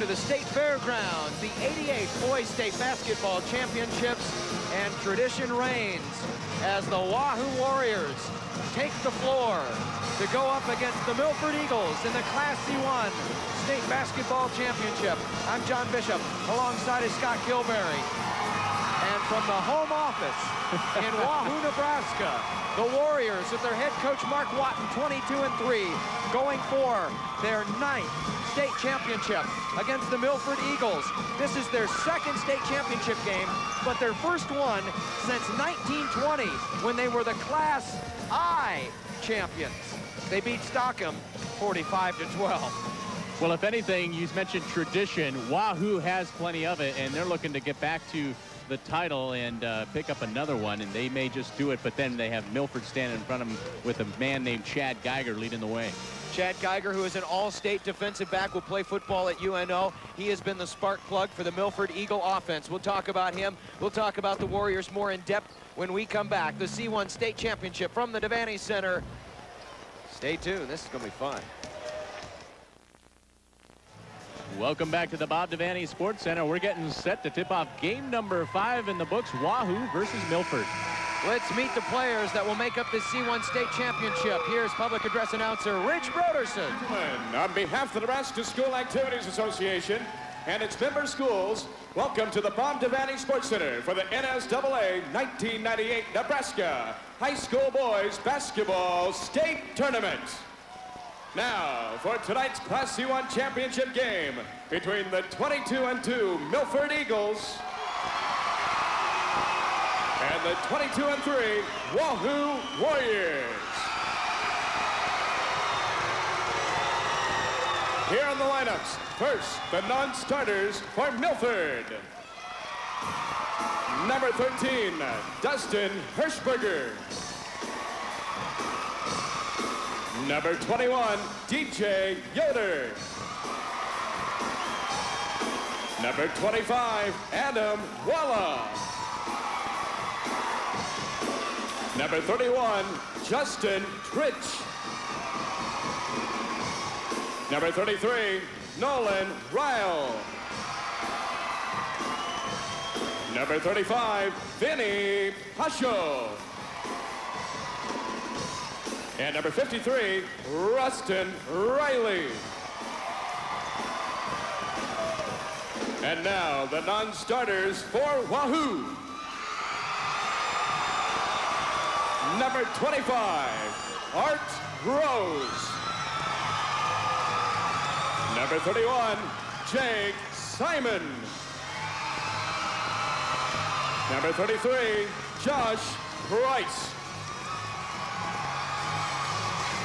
to the state fairgrounds, the 88th Boys State Basketball Championships, and tradition reigns as the Wahoo Warriors take the floor to go up against the Milford Eagles in the Class C1 State Basketball Championship. I'm John Bishop, alongside is Scott Gilberry. And from the home office in Wahoo, Nebraska, the Warriors, with their head coach Mark Watton, 22-3, going for their 9th state championship against the Milford Eagles. This is their 2nd state championship game, but their first one since 1920, when they were the Class I champions. They beat Stockham 45-12. Well, if anything, you mentioned tradition. Wahoo has plenty of it, and they're looking to get back to the title and pick up another one, and they may just do it, but then they have Milford standing in front of them with a man named Chad Geiger leading the way. Chad Geiger, who is an all-state defensive back, will play football at UNO. He has been the spark plug for the Milford Eagle offense. We'll talk about him. We'll talk about the Warriors more in depth when we come back. The C1 State Championship from the Devaney Center. Stay tuned. This is going to be fun. Welcome back to the Bob Devaney Sports Center. We're getting set to tip off game number 5 in the books, Wahoo versus Milford. Let's meet the players that will make up this C1 State Championship. Here's public address announcer Rich Broderson. On behalf of the Nebraska School Activities Association and its member schools, welcome to the Bob Devaney Sports Center for the NSAA 1998 Nebraska High School Boys Basketball State Tournament. Now, for tonight's Class C1 championship game between the 22-2 Milford Eagles and the 22-3 Wahoo Warriors. Here are the lineups. First, the non-starters for Milford. Number 13, Dustin Hirschberger. Number 21, DJ Yoder. Number 25, Adam Walla. Number 31, Justin Tritch. Number 33, Nolan Ryle. Number 35, Vinny Pasho. And number 53, Rustin Riley. And now the non-starters for Wahoo. Number 25, Art Rose. Number 31, Jake Simon. Number 33, Josh Price.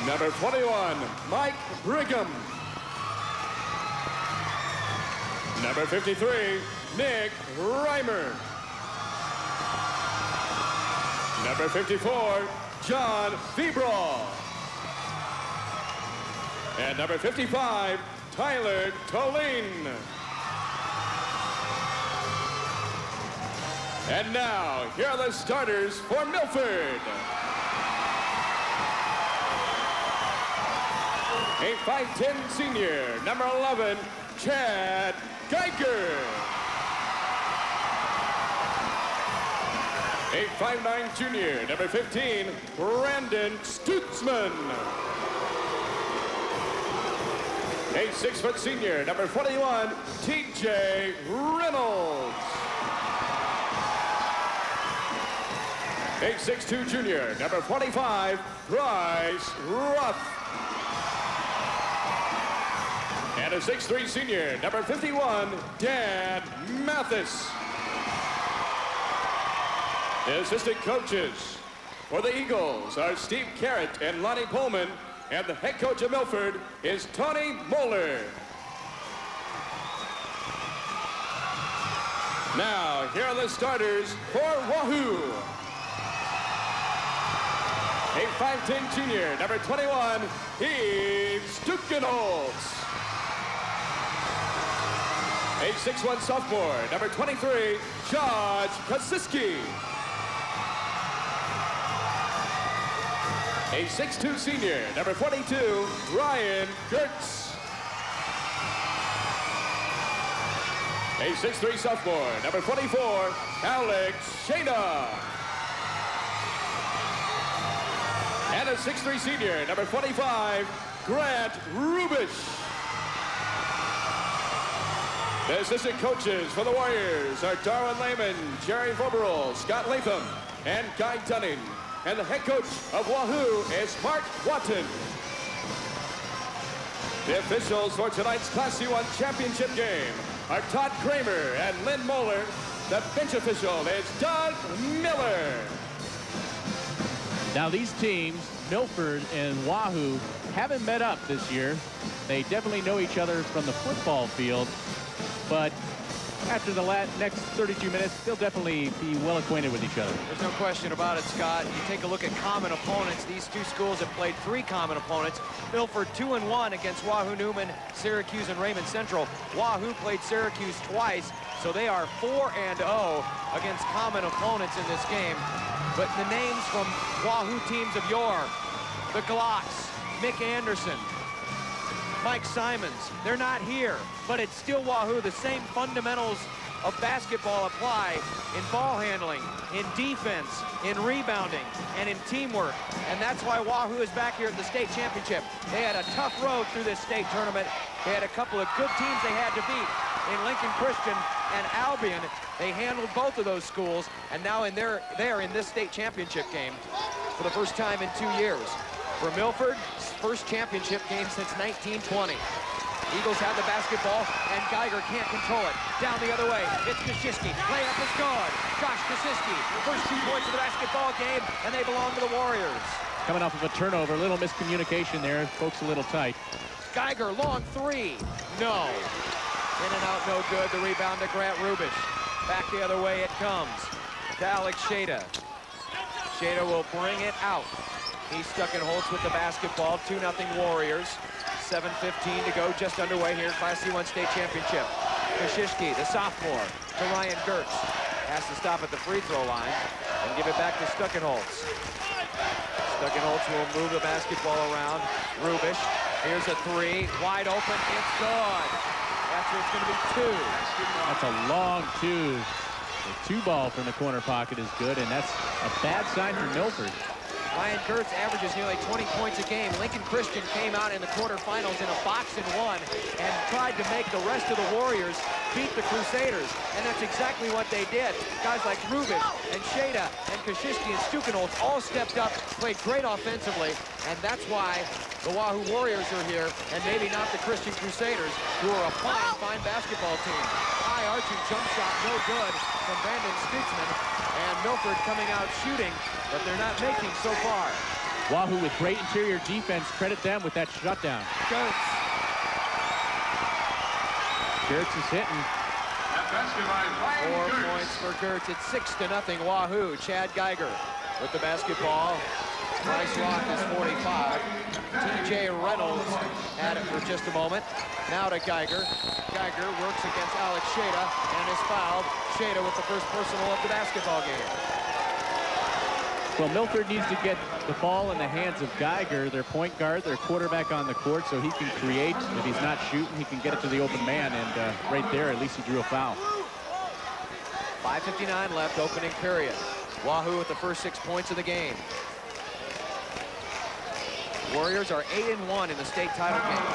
Number 21, Mike Brigham. Number 53, Nick Reimer. Number 54, John Febraw. And number 55, Tyler Tolene. And now, here are the starters for Milford. A 5'10" senior, number 11, Chad Geiger. A 5'9" junior, number 15, Brandon Stutzman. A 6' senior, number 41, TJ Reynolds. A 6'2" junior, number 45, Bryce Ruff. And a 6'3" senior, number 51, Dan Mathis. The assistant coaches for the Eagles are Steve Carrott and Lonnie Pullman, and the head coach of Milford is Tony Moeller. Now, here are the starters for Wahoo. A 5'10" junior, number 21, Eve Stukenholz. A 6'1" sophomore, number 23, Josh Kosiski. A 6'2" senior, number 42, Ryan Gertz. A 6'3" sophomore, number 24, Alex Shada. And a 6'3" senior, number 25, Grant Rubish. The assistant coaches for the Warriors are Darwin Lehman, Jerry Voberl, Scott Latham, and Guy Dunning. And the head coach of Wahoo is Mark Watton. The officials for tonight's Class C1 championship game are Todd Kramer and Lynn Moeller. The bench official is Doug Miller. Now these teams, Milford and Wahoo, haven't met up this year. They definitely know each other from the football field, but after the next 32 minutes, they'll definitely be well acquainted with each other. There's no question about it, Scott. You take a look at common opponents. These two schools have played 3 common opponents. Milford 2-1 against Wahoo Newman, Syracuse, and Raymond Central. Wahoo played Syracuse twice, so they are 4-0 against common opponents in this game. But the names from Wahoo teams of yore, the Glocks, Mick Anderson, Mike Simons, they're not here, but it's still Wahoo. The same fundamentals of basketball apply in ball handling, in defense, in rebounding, and in teamwork. And that's why Wahoo is back here at the state championship. They had a tough road through this state tournament. They had a couple of good teams they had to beat in Lincoln Christian and Albion. They handled both of those schools, and now they're in this state championship game for the first time in 2 years. For Milford, first championship game since 1920. Eagles have the basketball, and Geiger can't control it. Down the other way, it's Koshiski. Layup is good. Josh Koshiski, first 2 points of the basketball game, and they belong to the Warriors. Coming off of a turnover, a little miscommunication there. Folks a little tight. Geiger, long 3. No. In and out, no good. The rebound to Grant Rubish. Back the other way it comes to Alex Shada. Shada will bring it out. He's stuck in Holtz with the basketball. 2-0 Warriors. 7:15 to go, just underway here in Class C1 State Championship. Koshiski, the sophomore, to Ryan Gertz. Has to stop at the free throw line and give it back to Stuckenholtz. Stuckenholtz will move the basketball around. Rubish, here's a 3, wide open, it's good. After it's going to be 2. That's a long 2. The 2 ball from the corner pocket is good, and that's a bad sign for Milford. Ryan Gertz averages nearly 20 points a game. Lincoln Christian came out in the quarterfinals in a box-and-1 and tried to make the rest of the Warriors beat the Crusaders, and that's exactly what they did. Guys like Rubish and Shada and Koshiski and Stukenholtz all stepped up, played great offensively, and that's why the Wahoo Warriors are here, and maybe not the Christian Crusaders, who are a fine basketball team. High arching jump shot, no good from Brandon Stutzman, and Milford coming out shooting, but they're not making so far. Wahoo with great interior defense. Credit them with that shutdown. Gertz. Gertz is hitting. 4 points for Gertz. It's 6-0 Wahoo. Chad Geiger with the basketball. Bryce Rock is 45. TJ Reynolds had it for just a moment. Now to Geiger. Geiger works against Alex Shada and is fouled. Shada with the first personal of the basketball game. Well, Milford needs to get the ball in the hands of Geiger, their point guard, their quarterback on the court, so he can create. If he's not shooting, he can get it to the open man, and right there, at least he drew a foul. 5:59 left, opening period. Wahoo with the first 6 points of the game. Warriors are 8-1 in the state title game.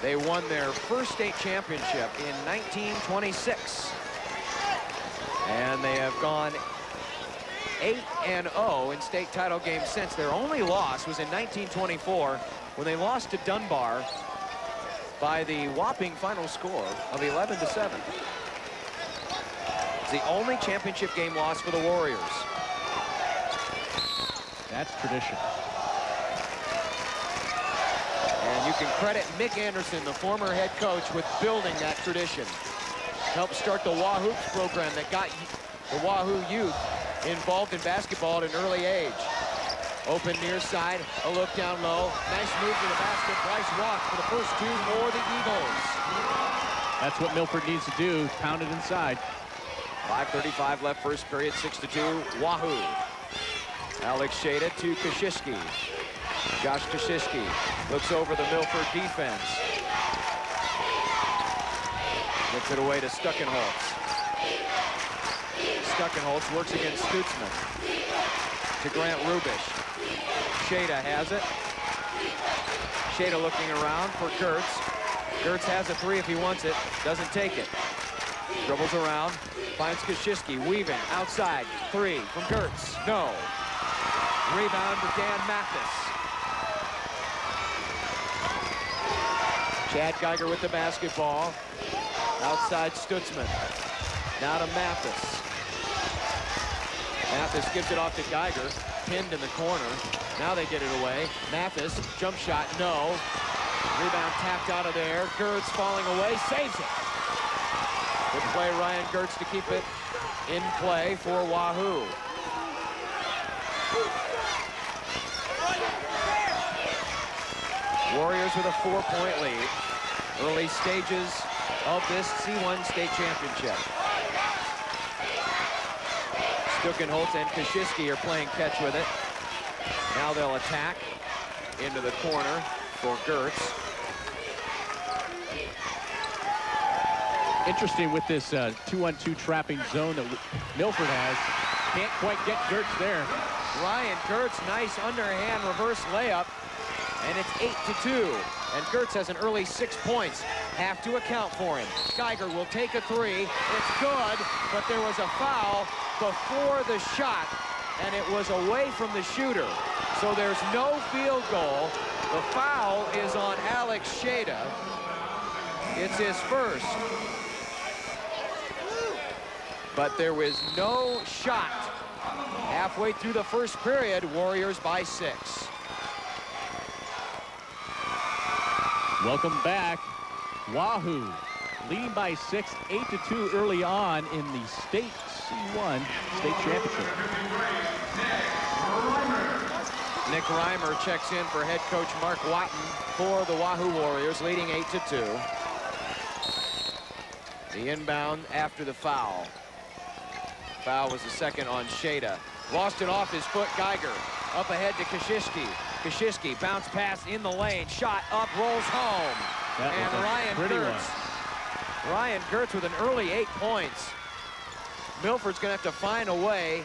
They won their first state championship in 1926. And they have gone 8-0 in state title games since. Their only loss was in 1924 when they lost to Dunbar by the whopping final score of 11-7. It's the only championship game loss for the Warriors. That's tradition. And you can credit Mick Anderson, the former head coach, with building that tradition. Helped start the Wahoops program that got the Wahoo youth involved in basketball at an early age. Open near side, a look down low. Nice move to the basket. Bryce Rock for the first 2 for the Eagles. That's what Milford needs to do, pound it inside. 5:35 left first period, 6-2, Wahoo. Alex Shada to Koshiski. Josh Koshiski looks over the Milford defense. Gets it away to Stuckenholtz. Stuckenholtz works against Stutzman. To Grant Rubish. Shada has it. Shada looking around for Gertz. Gertz has a three if he wants it. Doesn't take it. Dribbles around. Finds Koschiski. Weaving. Outside. Three from Gertz. No. Rebound to Dan Mathis. Chad Geiger with the basketball. Outside Stutzman. Now to Mathis. Mathis gives it off to Geiger. Pinned in the corner. Now they get it away. Mathis, jump shot, no. Rebound tapped out of there. Gertz falling away, saves it. Good play, Ryan Gertz, to keep it in play for Wahoo. Warriors with a 4-point lead. Early stages of this C1 state championship. Stuckenholtz and Koschiski are playing catch with it. Now they'll attack into the corner for Gertz. Interesting with this 2-on-2 trapping zone that Milford has. Can't quite get Gertz there. Ryan Gertz, nice underhand reverse layup, and it's 8-2. And Gertz has an early 6 points. Have to account for him. Geiger will take a three. It's good, but there was a foul before the shot, and it was away from the shooter. So there's no field goal. The foul is on Alex Shada. It's his first. But there was no shot. Halfway through the first period, Warriors by 6. Welcome back. Wahoo leading by 6, 8-2 early on in the state C1 state championship. Nick Reimer checks in for head coach Mark Watton for the Wahoo Warriors, leading 8-2. The inbound after the foul. Foul was the second on Shada. Lost it off his foot, Geiger. Up ahead to Koschiski. Koschiski, bounce pass in the lane. Shot up, rolls home. And Ryan Gertz with an early 8 points. Milford's gonna have to find a way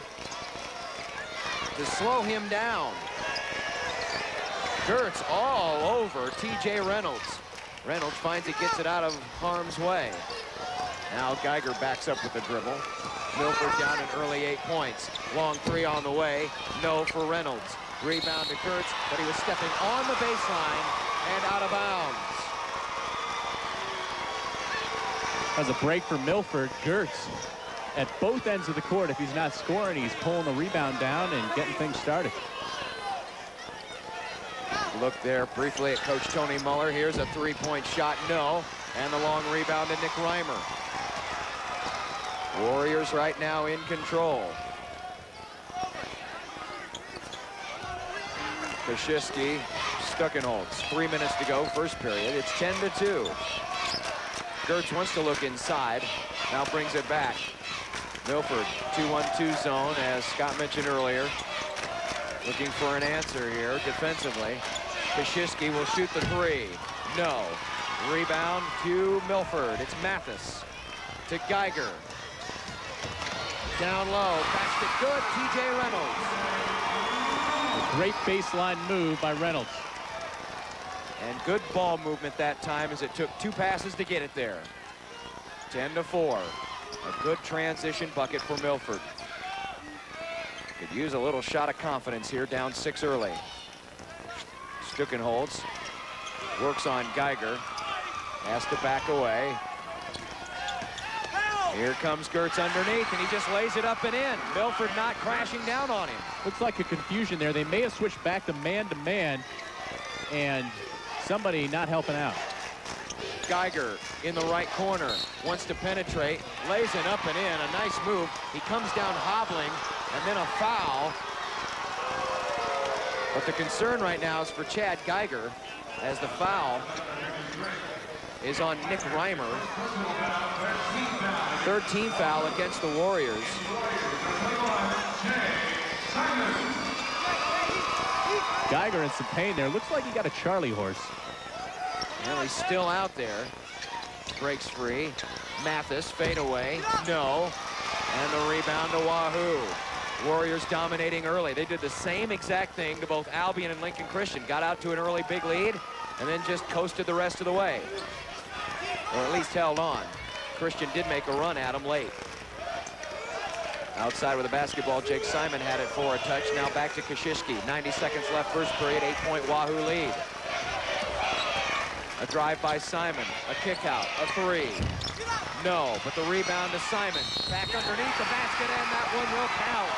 to slow him down. Gertz all over TJ Reynolds. Reynolds finds it, gets it out of harm's way. Now Geiger backs up with the dribble. Milford down an early 8 points. Long three on the way. No for Reynolds. Rebound to Gertz, but he was stepping on the baseline and out of bounds. As a break for Milford, Gertz at both ends of the court. If he's not scoring, he's pulling the rebound down and getting things started. Look there briefly at Coach Tony Muller. Here's a three-point shot, no. And the long rebound to Nick Reimer. Warriors right now in control. Koschiski, Stuckenholtz. 3 minutes to go, first period. It's 10-2. Gertz wants to look inside. Now brings it back. Milford, 2-1-2 zone, as Scott mentioned earlier. Looking for an answer here defensively. Koschiski will shoot the three. No. Rebound to Milford. It's Mathis to Geiger. Down low. Basket good. TJ Reynolds. A great baseline move by Reynolds. And good ball movement that time, as it took 2 passes to get it there. 10-4. A good transition bucket for Milford. Could use a little shot of confidence here, down 6 early. Stuckenholtz works on Geiger. Has to back away. Here comes Gertz underneath, and he just lays it up and in. Milford not crashing down on him. Looks like a confusion there. They may have switched back to man, and somebody not helping out. Geiger in the right corner, wants to penetrate, lays it up and in, a nice move. He comes down hobbling, and then a foul. But the concern right now is for Chad Geiger, as the foul is on Nick Reimer. 13th foul against the Warriors. Geiger in some pain there. Looks like he got a Charlie horse. Well, he's still out there. breaks free. Mathis, fade away. No. And the rebound to Wahoo. Warriors dominating early. They did the same exact thing to both Albion and Lincoln Christian. Got out to an early big lead and then just coasted the rest of the way. Or at least held on. Christian did make a run at him late. Outside with the basketball, Jake Simon had it for a touch. Now back to Kashishki. 90 seconds left, first period, 8-point Wahoo lead. A drive by Simon, a kick out, a three. No, but the rebound to Simon. Back underneath the basket, and that one will count.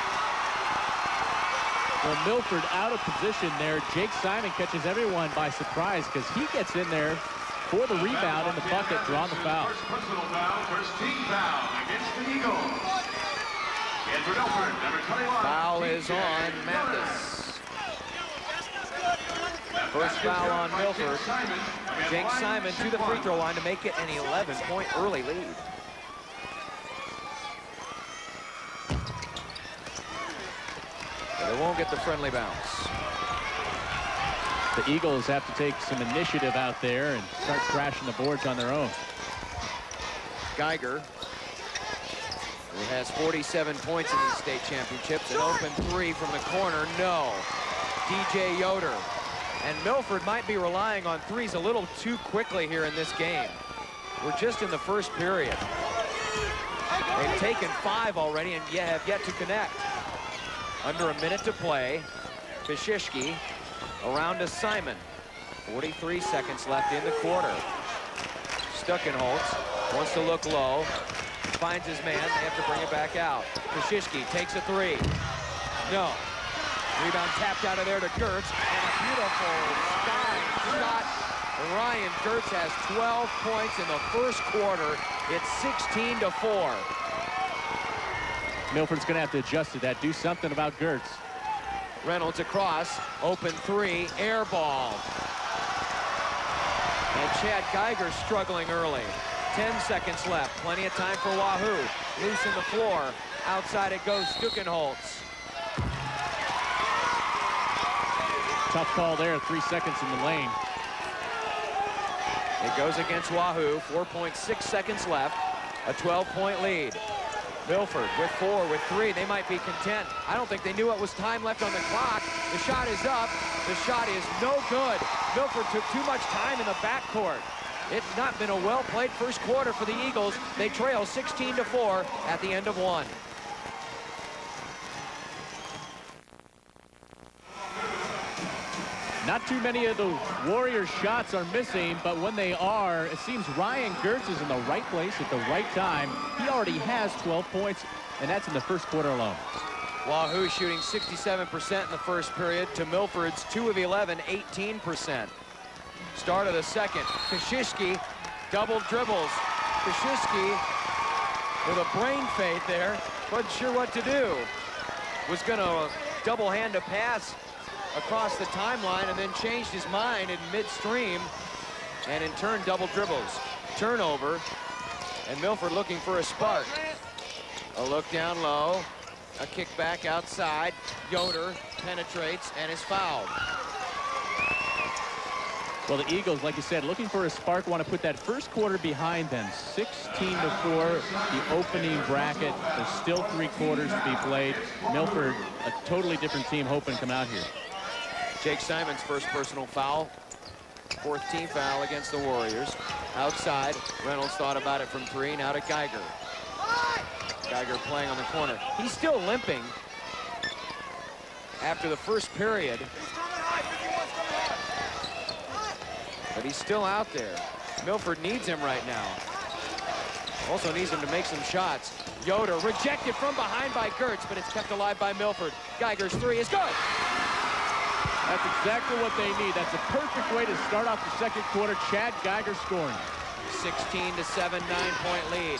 Well, Milford out of position there. Jake Simon catches everyone by surprise because he gets in there for the rebound in the bucket, drawing the foul. First personal foul, first team foul against the Eagles. And for Milford, number 21. Foul is on Mathis. First foul on Milford. Jake Simon to the free throw line to make it an 11-point early lead. But they won't get the friendly bounce. The Eagles have to take some initiative out there and start crashing the boards on their own. Geiger, who has 47 points in the state championships, an open three from the corner, no. DJ Yoder. And Milford might be relying on threes a little too quickly here in this game. We're just in the first period. They've taken 5 already and have yet to connect. Under a minute to play. Kashishki around to Simon. 43 seconds left in the quarter. Stuckenholtz wants to look low. Finds his man. They have to bring it back out. Kashishki takes a three. No. Rebound tapped out of there to Gertz. And a beautiful sky shot. Ryan Gertz has 12 points in the first quarter. It's 16-4. Milford's going to have to adjust to that, do something about Gertz. Reynolds across, open three, air ball. And Chad Geiger struggling early. 10 seconds left, plenty of time for Wahoo. Loose in the floor, outside it goes Stuckenholtz. Tough call there, 3 seconds in the lane. It goes against Wahoo, 4.6 seconds left, a 12-point lead. Milford with 4, with 3, they might be content. I don't think they knew it was time left on the clock. The shot is up, the shot is no good. Milford took too much time in the backcourt. It's not been a well-played first quarter for the Eagles. They trail 16-4 at the end of 1. Not too many of the Warriors' shots are missing, but when they are, it seems Ryan Gertz is in the right place at the right time. He already has 12 points, and that's in the first quarter alone. Wahoo shooting 67% in the first period to Milford's 2 of 11, 18%. Start of the second. Kashishki double dribbles. Kashishki with a brain fade there. Wasn't sure what to do. Was going to double hand a pass across the timeline and then changed his mind in midstream and in turn double dribbles. Turnover, and Milford looking for a spark. A look down low, a kick back outside. Yoder penetrates and is fouled. Well, the Eagles, like you said, looking for a spark, want to put that first quarter behind them. 16-4, the opening bracket. There's still 3 quarters to be played. Milford, a totally different team, hoping to come out here. Jake Simon's first personal foul. 4th team foul against the Warriors. Outside, Reynolds thought about it from 3, now to Geiger. Geiger playing on the corner. He's still limping after the first period. But he's still out there. Milford needs him right now. Also needs him to make some shots. Yoder rejected from behind by Gertz, but it's kept alive by Milford. Geiger's 3 is good. That's exactly what they need. That's a perfect way to start off the second quarter. Chad Geiger scoring. 16-7, 9-point lead.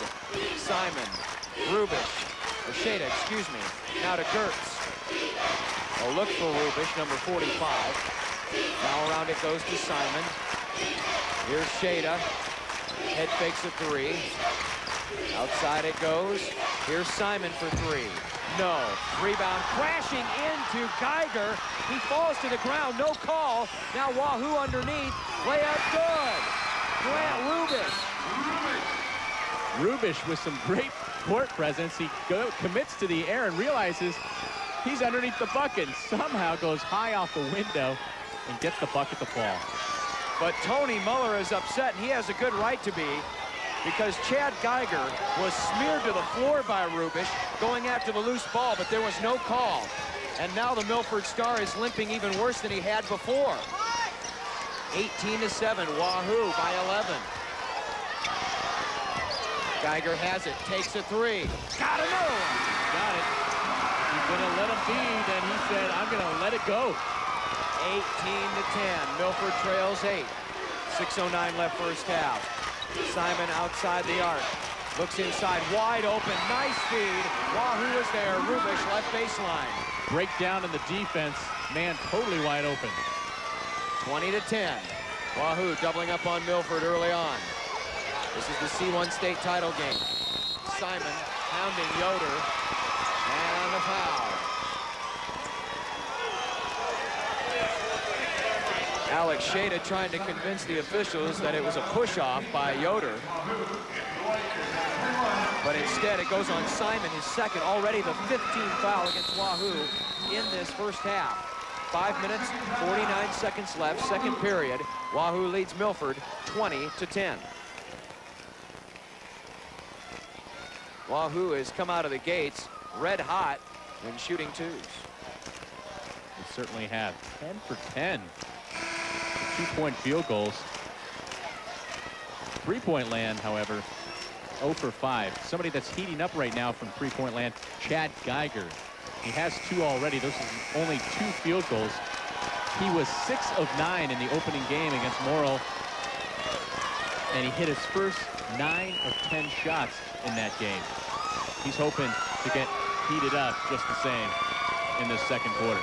Simon, Rubish, or Shada, excuse me. Now to Gertz. A look for Rubish, number 45. Now around it goes to Simon. Here's Shada. Head fakes a 3. Outside it goes. Here's Simon for 3. No. Rebound crashing into Geiger. He falls to the ground. No call. Now Wahoo underneath. Layup good. Grant Rubish Rubish with some great court presence. He commits to the air and realizes he's underneath the bucket and somehow goes high off the window and gets the bucket to fall. But Tony Muller is upset, and he has a good right to be, because Chad Geiger was smeared to the floor by Rubish going after the loose ball, but there was no call. And now the Milford Star is limping even worse than he had before. 18-7, Wahoo by 11. Geiger has it, takes a three. Got another one. Got it. He's gonna let him be, then he said, I'm gonna let it go. 18-10, Milford trails 8. 6:09 left first half. Simon outside the arc. Looks inside, wide open, nice feed. Wahoo is there, Rubish left baseline. Breakdown in the defense, man totally wide open. 20-10. Wahoo doubling up on Milford early on. This is the C1 state title game. Simon pounding Yoder, and a foul. Alex Shada trying to convince the officials that it was a push-off by Yoder. But instead it goes on Simon, his second, already the 15th foul against Wahoo in this first half. 5 minutes, 49 seconds left, second period. Wahoo leads Milford 20-10. Wahoo has come out of the gates red hot and shooting twos. They certainly have. 10 for 10. 2-point field goals. Three-point land, however, 0 for 5. Somebody that's heating up right now from three-point land, Chad Geiger. He has 2 already. Those are only 2 field goals. He was 6 of 9 in the opening game against Morrill, and he hit his first 9 of 10 shots in that game. He's hoping to get heated up just the same in this second quarter.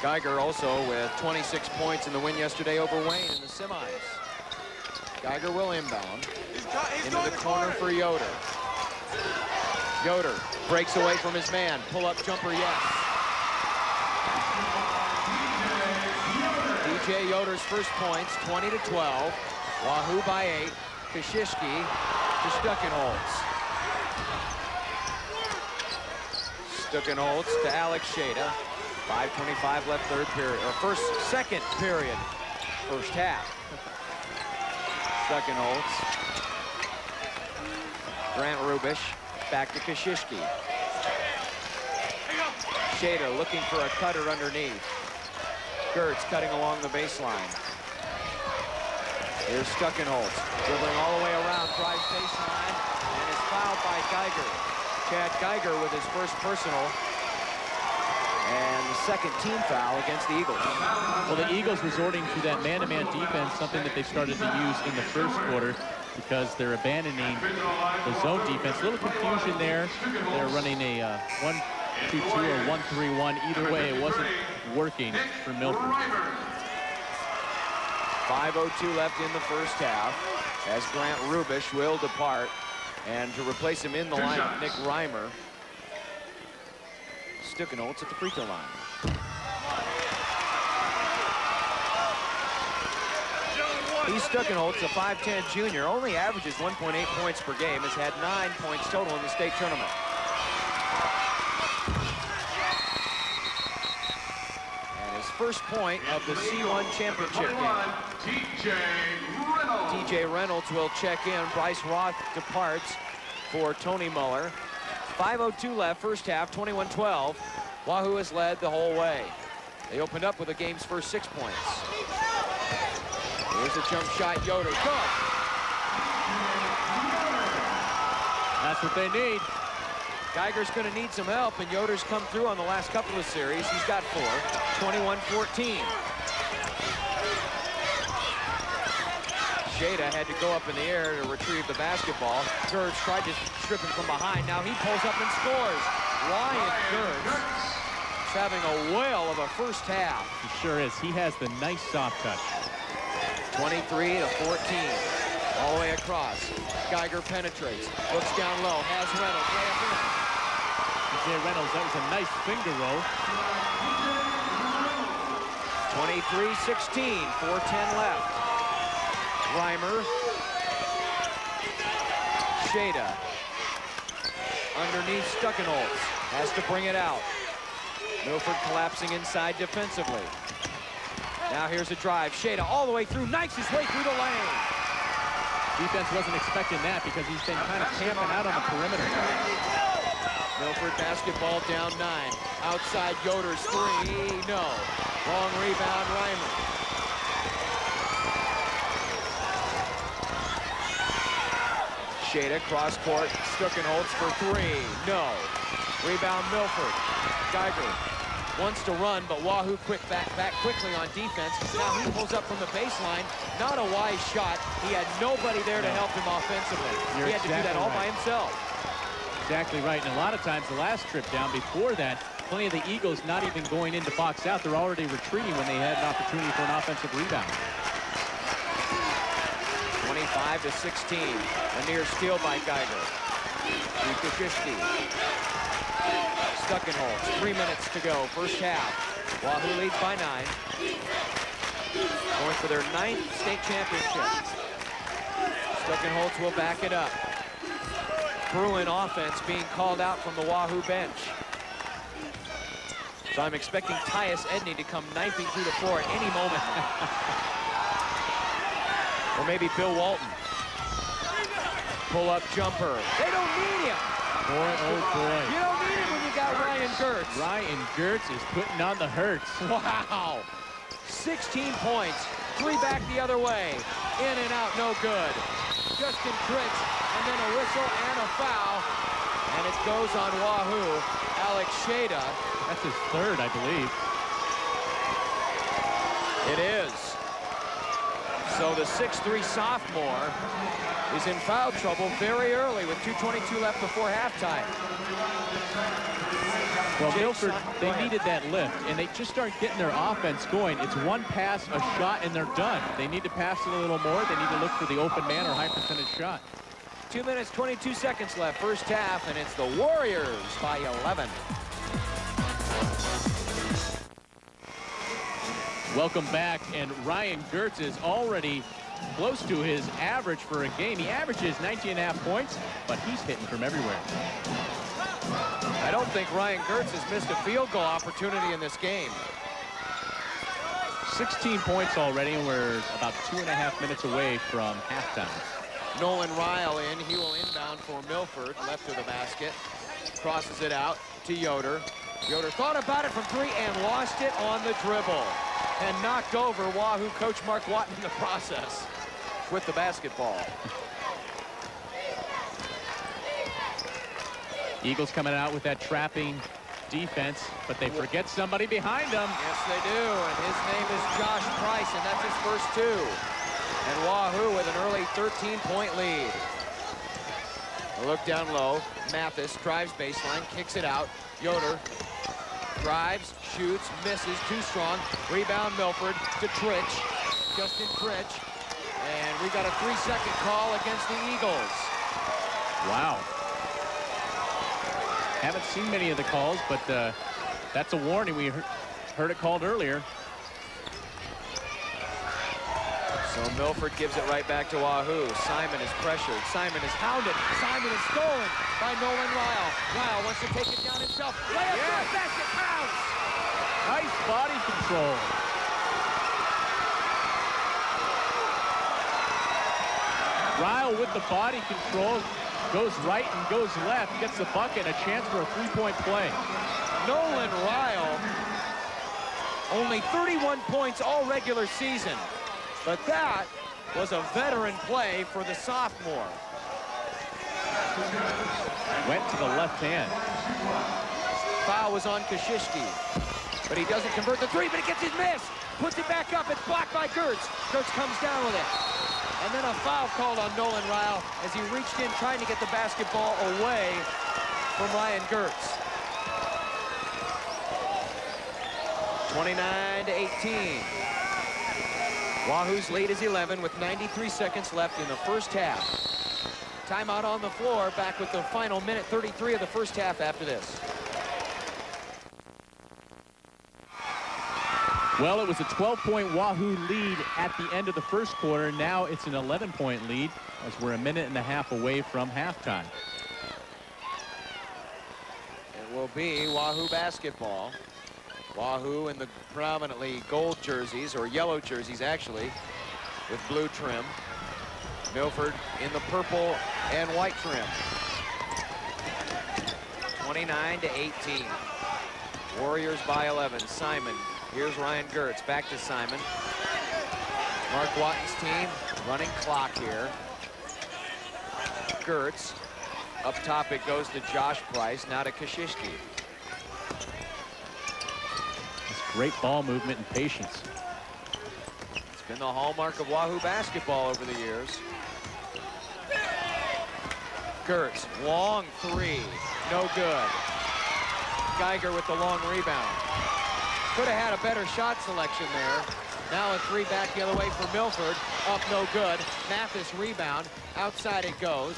Geiger also with 26 points in the win yesterday over Wayne in the semis. Geiger will inbound into the corner for Yoder. Yoder breaks away from his man. Pull-up jumper, yes. DJ Yoder's first points, 20-12. Wahoo by 8. Kashishki to Stuckenholtz. Stuckenholtz to Alex Shada. 5:25 left third period, or second period, first half. Stuckenholtz. Grant Rubish back to Kashishki. Shada looking for a cutter underneath. Gertz cutting along the baseline. Here's Stuckenholtz dribbling all the way around, drives baseline, and is fouled by Geiger. Chad Geiger with his first personal, and the second team foul against the Eagles. Well, the Eagles resorting to that man-to-man defense, something that they started to use in the first quarter because they're abandoning the zone defense. A little confusion there. They're running a 1-2-2 or 1-3-1. Either way, it wasn't working for Milford. 5:02 left in the first half as Grant Rubish will depart, and to replace him in the lineup, Nick Reimer. Stuckenholtz at the free throw line. He's Stuckenholtz, a 5'10" junior, only averages 1.8 points per game, has had 9 points total in the state tournament. And his first point of the C1 championship game. TJ Reynolds will check in. Bryce Roth departs for Tony Muller. 5:02 left, first half, 21-12. Wahoo has led the whole way. They opened up with the game's first 6 points. Here's a jump shot, Yoder, good. That's what they need. Geiger's going to need some help, and Yoder's come through on the last couple of series. He's got 4, 21-14. Shada had to go up in the air to retrieve the basketball. Gertz tried to strip him from behind. Now he pulls up and scores. Ryan Gertz is having a whale of a first half. He sure is. He has the nice soft touch. 23-14. All the way across. Geiger penetrates. Looks down low. Has Reynolds way up in. TJ Reynolds, that was a nice finger roll. 23-16. 4:10 left. Reimer. Shada. Underneath Stuckenholtz. Has to bring it out. Milford collapsing inside defensively. Now here's a drive. Shada all the way through. Knifes his way through the lane. Defense wasn't expecting that because he's been kind of camping out on the perimeter. Milford basketball down 9. Outside Yoder's 3. No. Long rebound, Reimer. Shada cross court. Stuckenholtz for 3. No. Rebound Milford. Geiger wants to run, but Wahoo back quickly on defense. Now he pulls up from the baseline. Not a wise shot. He had nobody there to help him offensively. He had to do that all by himself. Exactly right. And a lot of times the last trip down before that, plenty of the Eagles not even going into box out. They're already retreating when they had an opportunity for an offensive rebound. 25-16. A near steal by Geiger. Kukishki. Stuckenholtz. 3 minutes to go. First half. Wahoo leads by 9. Going for their 9th state championship. Stuckenholtz will back it up. Bruin offense being called out from the Wahoo bench. So I'm expecting Tyus Edney to come knifing through the floor at any moment. Or maybe Bill Walton. Pull-up jumper. They don't need him. Boy, oh boy. You don't need him when you got Ryan Gertz. Ryan Gertz is putting on the hurts. Wow. 16 points. 3 back the other way. In and out, no good. Justin Critch, and then a whistle and a foul. And it goes on Wahoo. Alex Shada. That's his 3rd, I believe. It is. So the 6'3" sophomore is in foul trouble very early with 2:22 left before halftime. Well, Milford, they needed that lift, and they just start getting their offense going. It's one pass, a shot, and they're done. They need to pass it a little more. They need to look for the open man or high percentage shot. 2 minutes, 22 seconds left, first half, and it's the Warriors by 11. Welcome back, and Ryan Gertz is already close to his average for a game. He averages 19.5 points, but he's hitting from everywhere. I don't think Ryan Gertz has missed a field goal opportunity in this game. 16 points already, and we're about 2.5 minutes away from halftime. Nolan Ryle in. He will inbound for Milford, left of the basket. Crosses it out to Yoder. Yoder thought about it from 3 and lost it on the dribble. And knocked over Wahoo coach Mark Watton in the process with the basketball. Eagles coming out with that trapping defense, but they forget somebody behind them. Yes, they do, and his name is Josh Price, and that's his first 2. And Wahoo with an early 13-point lead. A look down low. Mathis drives baseline, kicks it out. Yoder drives, shoots, misses, too strong. Rebound Milford to Critch. Justin Critch. And we got a 3-second call against the Eagles. Wow. Haven't seen many of the calls, but that's a warning. We heard it called earlier. So Milford gives it right back to Wahoo. Simon is pressured. Simon is hounded. Simon is stolen by Nolan Ryle. Ryle wants to take it down himself. Layup to the basket. Bounce. Nice body control. Ryle with the body control. Goes right and goes left. Gets the bucket. A chance for a 3-point play. Nolan Ryle. Only 31 points all regular season. But that was a veteran play for the sophomore. Went to the left hand. Foul was on Kashishki. But he doesn't convert the 3, but it gets his miss. Puts it back up. It's blocked by Gertz. Gertz comes down with it. And then a foul called on Nolan Ryle as he reached in trying to get the basketball away from Ryan Gertz. 29-18. Wahoo's lead is 11 with 93 seconds left in the first half. Timeout on the floor, back with the final minute 33 of the first half after this. Well, it was a 12-point Wahoo lead at the end of the first quarter. Now it's an 11-point lead as we're a minute and a half away from halftime. It will be Wahoo basketball. Wahoo in the predominantly gold jerseys, or yellow jerseys actually, with blue trim. Milford in the purple and white trim. 29-18. Warriors by 11. Simon. Here's Ryan Gertz. Back to Simon. Mark Watton's team running clock here. Gertz. Up top it goes to Josh Price. Now to Kashishki. Great ball movement and patience. It's been the hallmark of Wahoo basketball over the years. Gertz, long three, no good. Geiger with the long rebound. Could have had a better shot selection there. Now a three back the other way for Milford. Up, no good. Mathis rebound. Outside it goes.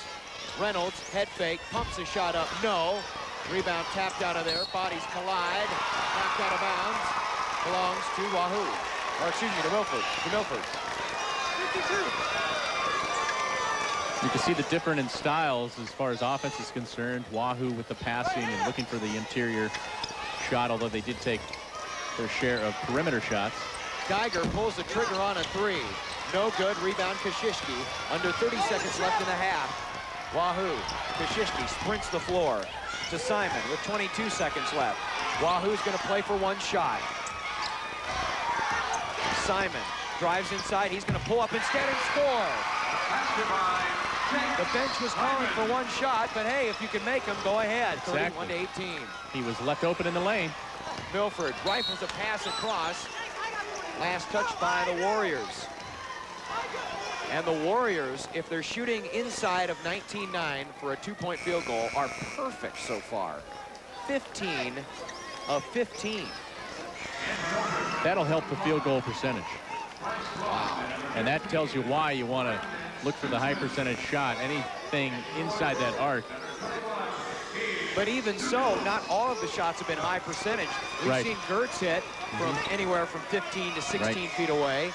Reynolds, head fake, pumps a shot up, no. Rebound tapped out of there. Bodies collide. Knocked out of bounds. Belongs to Wahoo. Or excuse me, to Milford. To Milford. 52. You can see the different in styles as far as offense is concerned. Wahoo with the passing and looking for the interior shot, although they did take their share of perimeter shots. Geiger pulls the trigger on a three. No good. Rebound Kashishki. Under 30 seconds left in the half. Wahoo. Kashishki sprints the floor to Simon with 22 seconds left. Wahoo's going to play for one shot. Simon drives inside. He's going to pull up instead and score. The bench was calling for one shot, but hey, if you can make them, go ahead. Exactly. 31-18. He was left open in the lane. Milford rifles a pass across. Last touch by the Warriors. And the Warriors, if they're shooting inside of 19-9 for a two-point field goal, are perfect so far. 15 of 15. That'll help the field goal percentage. Wow. And that tells you why you want to look for the high percentage shot. Anything inside that arc. But even so, not all of the shots have been high percentage. We've seen Gertz hit from anywhere from 15 to 16 feet away.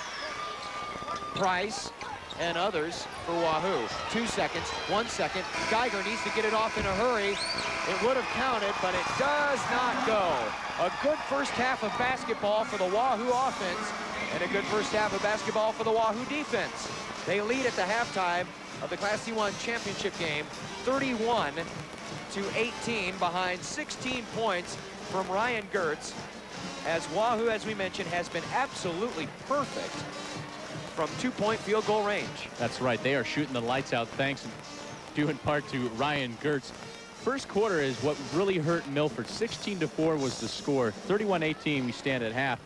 Price and others for Wahoo. 2 seconds, 1 second. Geiger needs to get it off in a hurry. It would have counted, but it does not go. A good first half of basketball for the Wahoo offense and a good first half of basketball for the Wahoo defense. They lead at the halftime of the Class C1 championship game, 31-18, behind 16 points from Ryan Gertz, as Wahoo, as we mentioned, has been absolutely perfect from two-point field goal range. That's right. They are shooting the lights out, thanks due in part to Ryan Gertz. First quarter is what really hurt Milford. 16-4 was the score. 31-18, we stand at half.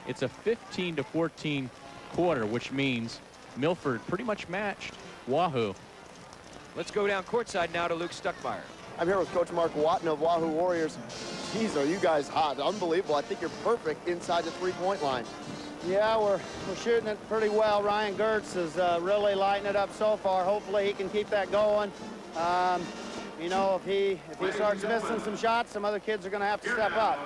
It's a 15-14 quarter, which means Milford pretty much matched Wahoo. Let's go down courtside now to Luke Stuckmeyer. I'm here with Coach Mark Watton of Wahoo Warriors. Geez, are you guys hot? Unbelievable. I think you're perfect inside the three-point line. Yeah, we're shooting it pretty well. Ryan Gertz is really lighting it up so far. Hopefully he can keep that going. You know, if he starts missing some shots, some other kids are going to have to step up.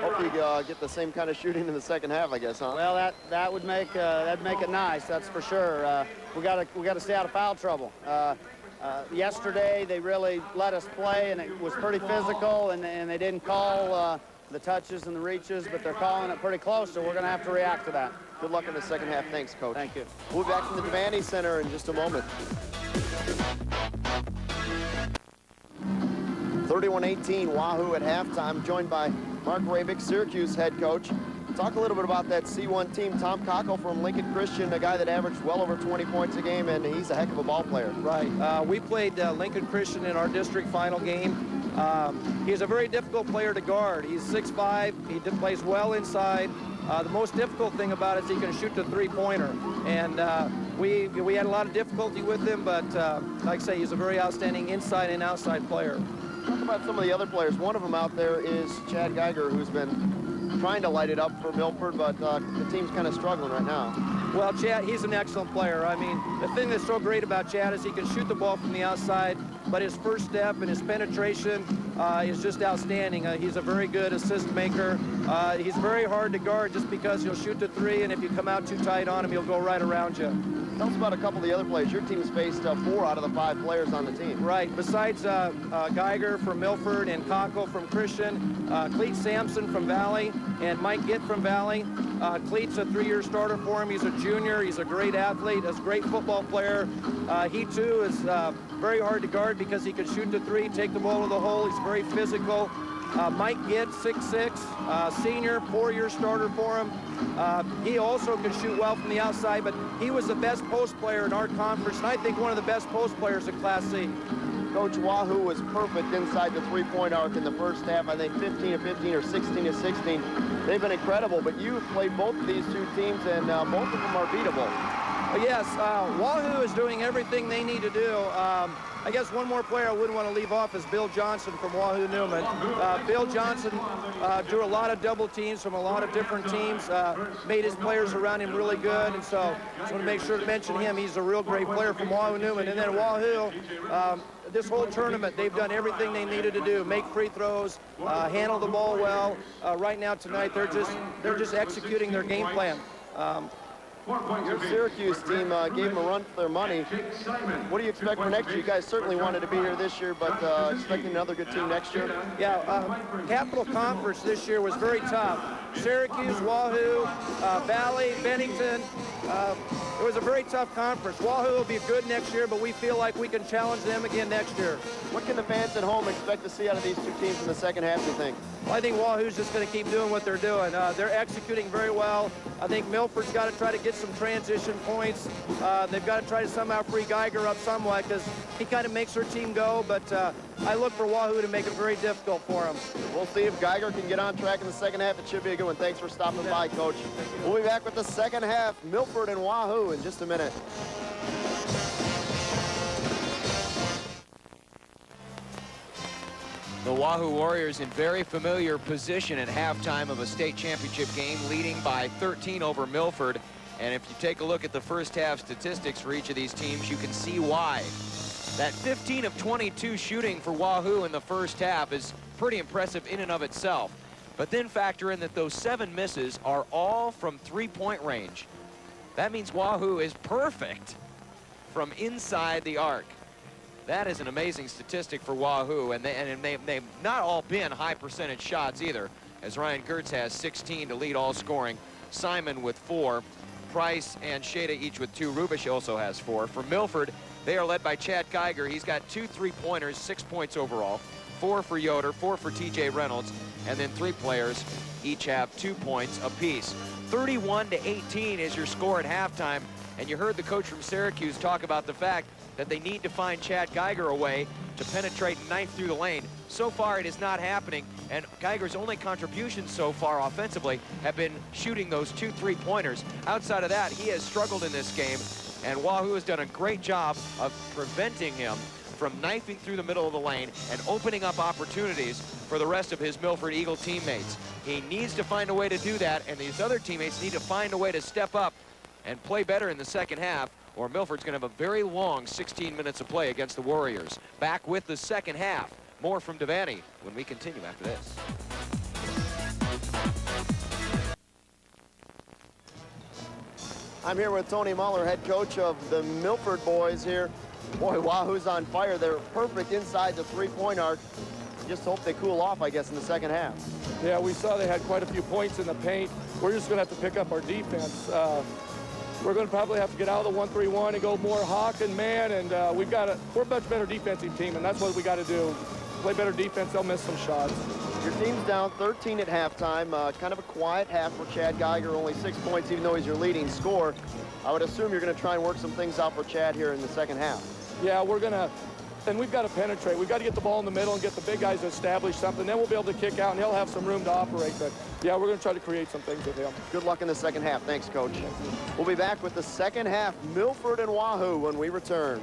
Hope you get the same kind of shooting in the second half, I guess, huh? Well, that would make it nice. That's for sure. We gotta stay out of foul trouble. Yesterday they really let us play, and it was pretty physical, and they didn't call the touches and the reaches, but they're calling it pretty close, so we're going to have to react to that. Good luck in the second half. Thanks, Coach. Thank you. We'll be back from the Devaney Center in just a moment. 31-18, Wahoo at halftime, joined by Mark Rabick, Syracuse head coach. Talk a little bit about that C1 team. Tom Cockle from Lincoln Christian, a guy that averaged well over 20 points a game, and he's a heck of a ball player. Right. We played Lincoln Christian in our district final game. He's a very difficult player to guard. He's 6'5". He plays well inside. The most difficult thing about it is he can shoot the three-pointer. And we had a lot of difficulty with him, but like I say, he's a very outstanding inside and outside player. Talk about some of the other players. One of them out there is Chad Geiger, who's been trying to light it up for Milford, but the team's kind of struggling right now. Well, Chad, he's an excellent player. I mean, the thing that's so great about Chad is he can shoot the ball from the outside, but his first step and his penetration is just outstanding. He's a very good assist maker. He's very hard to guard just because he'll shoot the three, and if you come out too tight on him, he'll go right around you. Tell us about a couple of the other players. Your team's faced 4 out of the 5 players on the team. Right. Besides Geiger from Milford and Cockle from Christian, Cleet Sampson from Valley, and Mike Gitt from Valley. Cleet's a 3-year starter for him. He's a junior. He's a great athlete. He's a great football player. He, too, is very hard to guard because he can shoot the three, take the ball to the hole. He's very physical. Mike Gitt, 6'6", senior, 4-year starter for him. He also can shoot well from the outside, but he was the best post player in our conference, and I think one of the best post players in Class C. Coach, Wahoo was perfect inside the three-point arc in the first half. I think 15 of 15 or 16 of 16. They've been incredible, but you've played both of these two teams, and both of them are beatable. Yes, Wahoo is doing everything they need to do. I guess one more player I wouldn't want to leave off is Bill Johnson from Wahoo Newman. Bill Johnson drew a lot of double teams from a lot of different teams, made his players around him really good, and so I just want to make sure to mention him. He's a real great player from Wahoo Newman. And then Wahoo, this whole tournament, they've done everything they needed to do, make free throws, handle the ball well. Right now tonight, they're just executing their game plan. Your Syracuse team gave them a run for their money. What do you expect for next year? You guys certainly wanted to be here this year, but expecting another good team next year? Yeah, Capital Conference this year was very tough. Syracuse, Wahoo, Valley, Bennington. It was a very tough conference. Wahoo will be good next year, but we feel like we can challenge them again next year. What can the fans at home expect to see out of these two teams in the second half, do you think? Well, I think Wahoo's just going to keep doing what they're doing. They're executing very well. I think Milford's got to try to get some transition points. They've got to try to somehow free Geiger up somewhat because he kind of makes their team go, but I look for Wahoo to make it very difficult for him. We'll see if Geiger can get on track in the second half. It should be a good one. Thanks for stopping by, Coach. We'll be back with the second half, Milford and Wahoo, in just a minute. The Wahoo Warriors in very familiar position at halftime of a state championship game, leading by 13 over Milford. And if you take a look at the first half statistics for each of these teams, you can see why. That 15 of 22 shooting for Wahoo in the first half is pretty impressive in and of itself. But then factor in that those 7 misses are all from three-point range. That means Wahoo is perfect from inside the arc. That is an amazing statistic for Wahoo, and they've not all been high percentage shots either, as Ryan Gertz has 16 to lead all scoring, Simon with 4, Price and Shada each with 2. Rubish also has 4. For Milford, they are led by Chad Geiger. He's got 2 3-pointers, 6 points overall, 4 for Yoder, 4 for TJ Reynolds, and then 3 players each have 2 points apiece. 31-18 is your score at halftime, and you heard the coach from Syracuse talk about the fact that they need to find Chad Geiger a way to penetrate and knife through the lane. So far, it is not happening, and Geiger's only contributions so far offensively have been shooting those 2 3-pointers. Outside of that, he has struggled in this game, and Wahoo has done a great job of preventing him from knifing through the middle of the lane and opening up opportunities for the rest of his Milford Eagle teammates. He needs to find a way to do that, and these other teammates need to find a way to step up and play better in the second half, or Milford's going to have a very long 16 minutes of play against the Warriors. Back with the second half. More from Devaney when we continue after this. I'm here with Tony Muller, head coach of the Milford boys here. Boy, Wahoo's on fire. They're perfect inside the three-point arc. Just hope they cool off, I guess, in the second half. Yeah, we saw they had quite a few points in the paint. We're just going to have to pick up our defense. We're going to probably have to get out of the 1-3-1 and go more hawk and man, and we're a much better defensive team, and that's what we got to do. Play better defense, they'll miss some shots. Your team's down 13 at halftime. Kind of a quiet half for Chad Geiger, only 6 points, even though he's your leading scorer. I would assume you're going to try and work some things out for Chad here in the second half. Yeah, we're going to, and we've got to penetrate. We've got to get the ball in the middle and get the big guys to establish something. Then we'll be able to kick out, and he'll have some room to operate. But, yeah, we're going to try to create some things with him. Good luck in the second half. Thanks, Coach. We'll be back with the second half, Milford and Wahoo, when we return.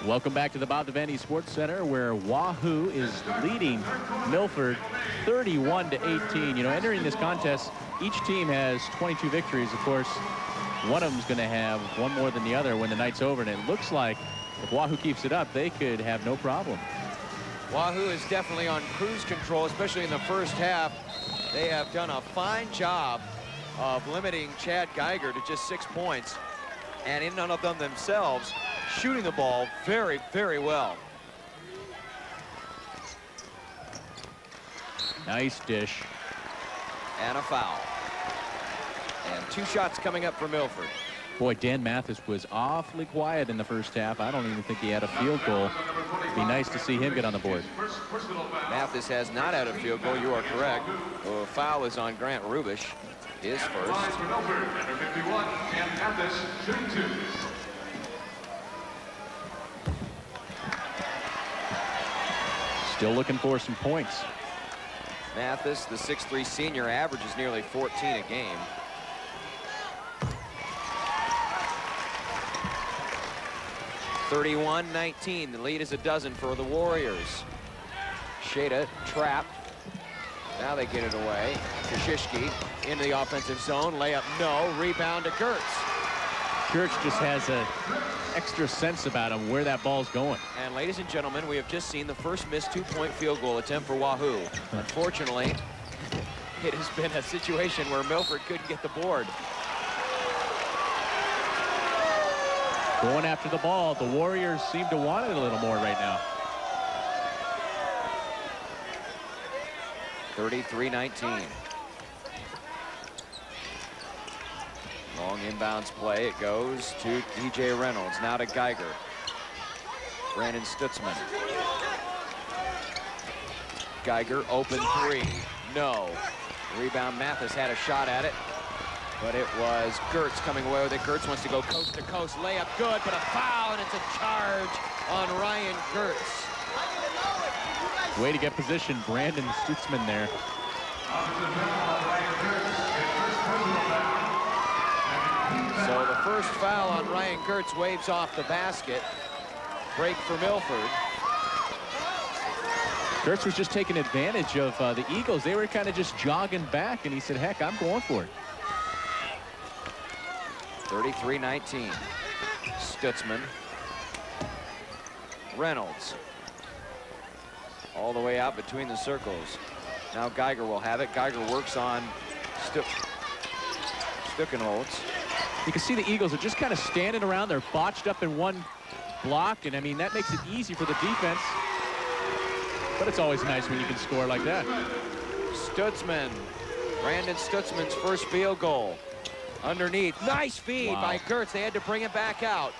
Welcome back to the Bob Devaney Sports Center, where Wahoo is leading Milford 31-18. You know, entering this contest, each team has 22 victories. Of course, one of them is going to have one more than the other when the night's over, and it looks like if Wahoo keeps it up, they could have no problem. Wahoo is definitely on cruise control, especially in the first half. They have done a fine job of limiting Chad Geiger to just 6 points, and in and of them themselves, shooting the ball very, very well. Nice dish. And a foul. And 2 shots coming up for Milford. Boy, Dan Mathis was awfully quiet in the first half. I don't even think he had a field goal. It'd be nice to see him get on the board. Mathis has not had a field goal. You are correct. The foul is on Grant Rubish. His first. Milford, number 51, and Mathis, shooting 2. Still looking for some points. Mathis, the 6'3" senior, averages nearly 14 a game. (31-19). The lead is a dozen for the Warriors. Shada trapped. Now they get it away. Kashishki into the offensive zone. Layup, no. Rebound to Gertz. Gertz just has an extra sense about him where that ball's going. And ladies and gentlemen, we have just seen the first missed 2-point field goal attempt for Wahoo. Unfortunately, it has been a situation where Milford couldn't get the board. Going after the ball, the Warriors seem to want it a little more right now. 33-19. Long inbounds play. It goes to DJ Reynolds. Now to Geiger. Brandon Stutzman. Geiger, open 3. No. Rebound, Mathis had a shot at it, but it was Gertz coming away with it. Gertz wants to go coast to coast. Layup good, but a foul, and it's a charge on Ryan Gertz. Way to get position, Brandon Stutzman there. So the first foul on Ryan Gertz waves off the basket. Break for Milford. Gertz was just taking advantage of the Eagles. They were kind of just jogging back, and he said, heck, I'm going for it. 33-19. Stutzman. Reynolds. All the way out between the circles. Now Geiger will have it. Geiger works on Stuckenholz. You can see the Eagles are just kind of standing around. They're botched up in one block, and I mean, that makes it easy for the defense. But it's always nice when you can score like that. Stutzman. Brandon Stutzman's first field goal. Underneath. Nice feed by Gertz. They had to bring it back out.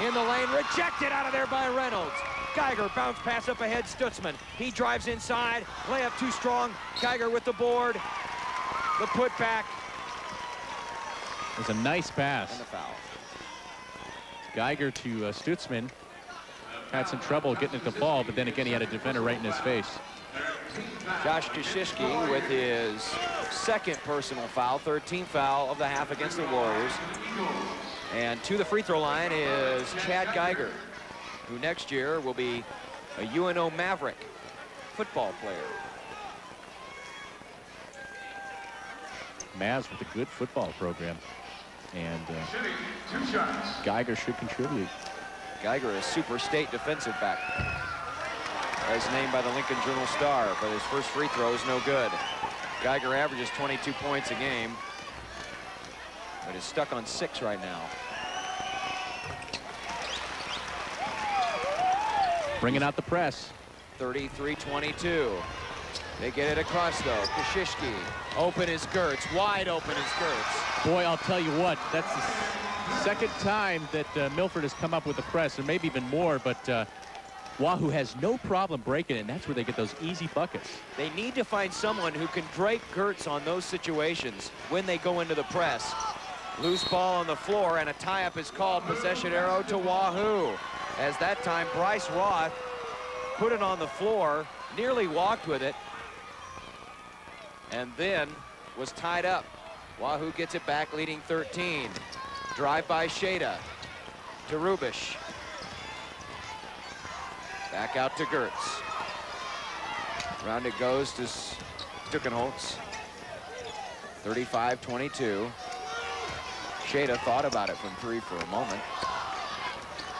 In the lane. Rejected out of there by Reynolds. Geiger bounce pass up ahead. Stutzman. He drives inside. Layup too strong. Geiger with the board. The putback. It was a nice pass. And the foul. Geiger to Stutzman. Had some trouble getting at the ball, but then again, he had a defender right in his face. Josh Kashishki with his second personal foul, 13th foul of the half against the Warriors. And to the free throw line is Chad Geiger, who next year will be a UNO Maverick football player. Mavs with a good football program. And Geiger should contribute. Geiger is super state defensive back, as named by the Lincoln Journal-Star, but his first free throw is no good. Geiger averages 22 points a game, but is stuck on 6 right now. Bringing out the press. 33-22. They get it across, though. Kashishki. Open is Gertz. Wide open is Gertz. Boy, I'll tell you what, that's the second time that Milford has come up with the press, or maybe even more, but Wahoo has no problem breaking it, and that's where they get those easy buckets. They need to find someone who can break Gertz on those situations when they go into the press. Loose ball on the floor, and a tie-up is called. Possession arrow to Wahoo. As that time, Bryce Roth put it on the floor, nearly walked with it, and then was tied up. Wahoo gets it back, leading 13. Drive by Shada to Rubish. Back out to Gertz. Round it goes to Stuckenholtz. 35-22. Shada thought about it from 3 for a moment.